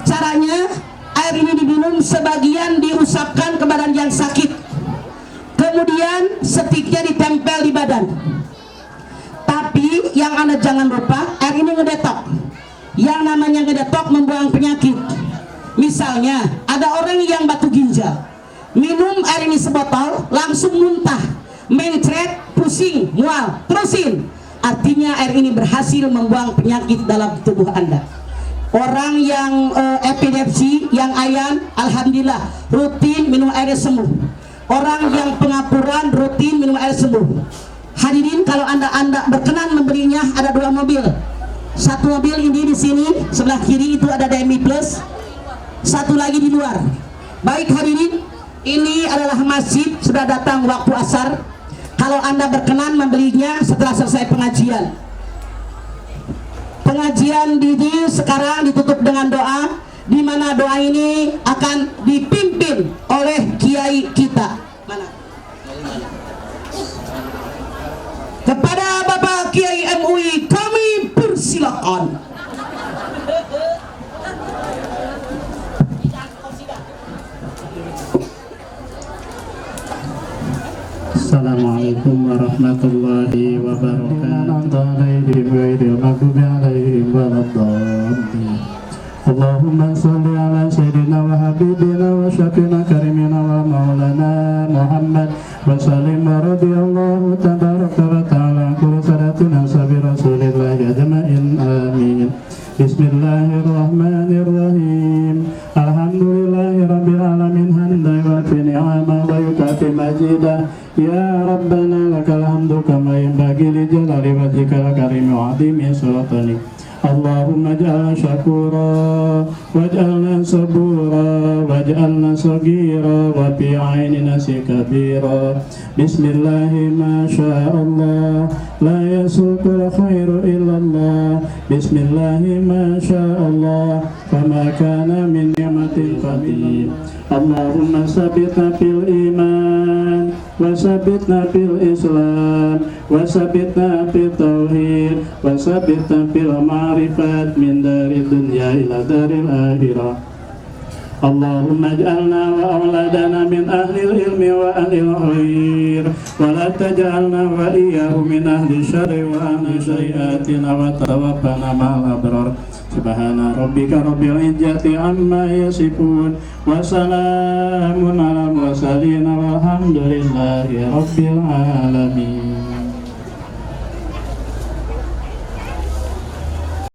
Caranya, air ini diminum, sebagian diusapkan ke badan yang sakit, kemudian stiknya ditempel di badan. Tapi yang Anda jangan lupa, air ini ngedetok. Yang namanya ngedetok membuang penyakit. Misalnya ada orang yang batu ginjal, minum air ini sebotol langsung muntah, mencret, pusing, mual, terusin. Artinya air ini berhasil membuang penyakit dalam tubuh Anda. Orang yang epilepsi, yang ayan, alhamdulillah rutin minum air sembuh. Orang yang pengapuran rutin minum air sembuh. Hadirin, kalau anda berkenan membelinya, ada 2 mobil. Satu mobil ini di sini sebelah kiri itu ada DMI Plus, satu lagi di luar. Baik hadirin, ini adalah masjid, sudah datang waktu asar. Kalau anda berkenan membelinya setelah selesai pengajian. Pengajian ini sekarang ditutup dengan doa, di mana doa ini akan dipimpin oleh kiai kita. Mana? Kepada Bapak Kiai MUI kami persilakan. Assalamualaikum warahmatullahi wabarakatuh. Allahumma salli ala sayyidina wa habibina wa syafiina karimina wa maulana Muhammad wa sallim wa radiyallahu tabaraka wa ta'ala kullu salatina sabi rasulillahi ajma'in amin. Bismillahirrahmanirrahim. Alhamdulillahi rabbil alamin hamdan wa fi ni'ama wa yukafi majidah. Ya Rabbana lakal hamdu kama yanbaghi li jalali wajhikal karim wa 'azimi sultanik. Allahumma ja'alna syakura waj'alna sabura waj'alna sagira wa fi 'ainina sikabira. Bismillahi ma sya'allah la yasukul khairu illallah. Bismillahi ma sya'allah fama kana min ni'matin qadim. Allahumma sabitna fil iman wa sabitna fil islam wa sabitna fil tauhid wa sabitna fil ma'rifat min dari dunya ila daril akhirah. Allahumma ij'alna wa auladana min ahlil ilmi wa ahlil khair wa la taj'alna wa iyyahum min ahli syarri wa ahli sayyi'atina wa tawaffana ma'al abrar. Subhana rabbika rabbil izzati amma yasifun wa salamun ala mursalin walhamdulillahi rabbil alamin.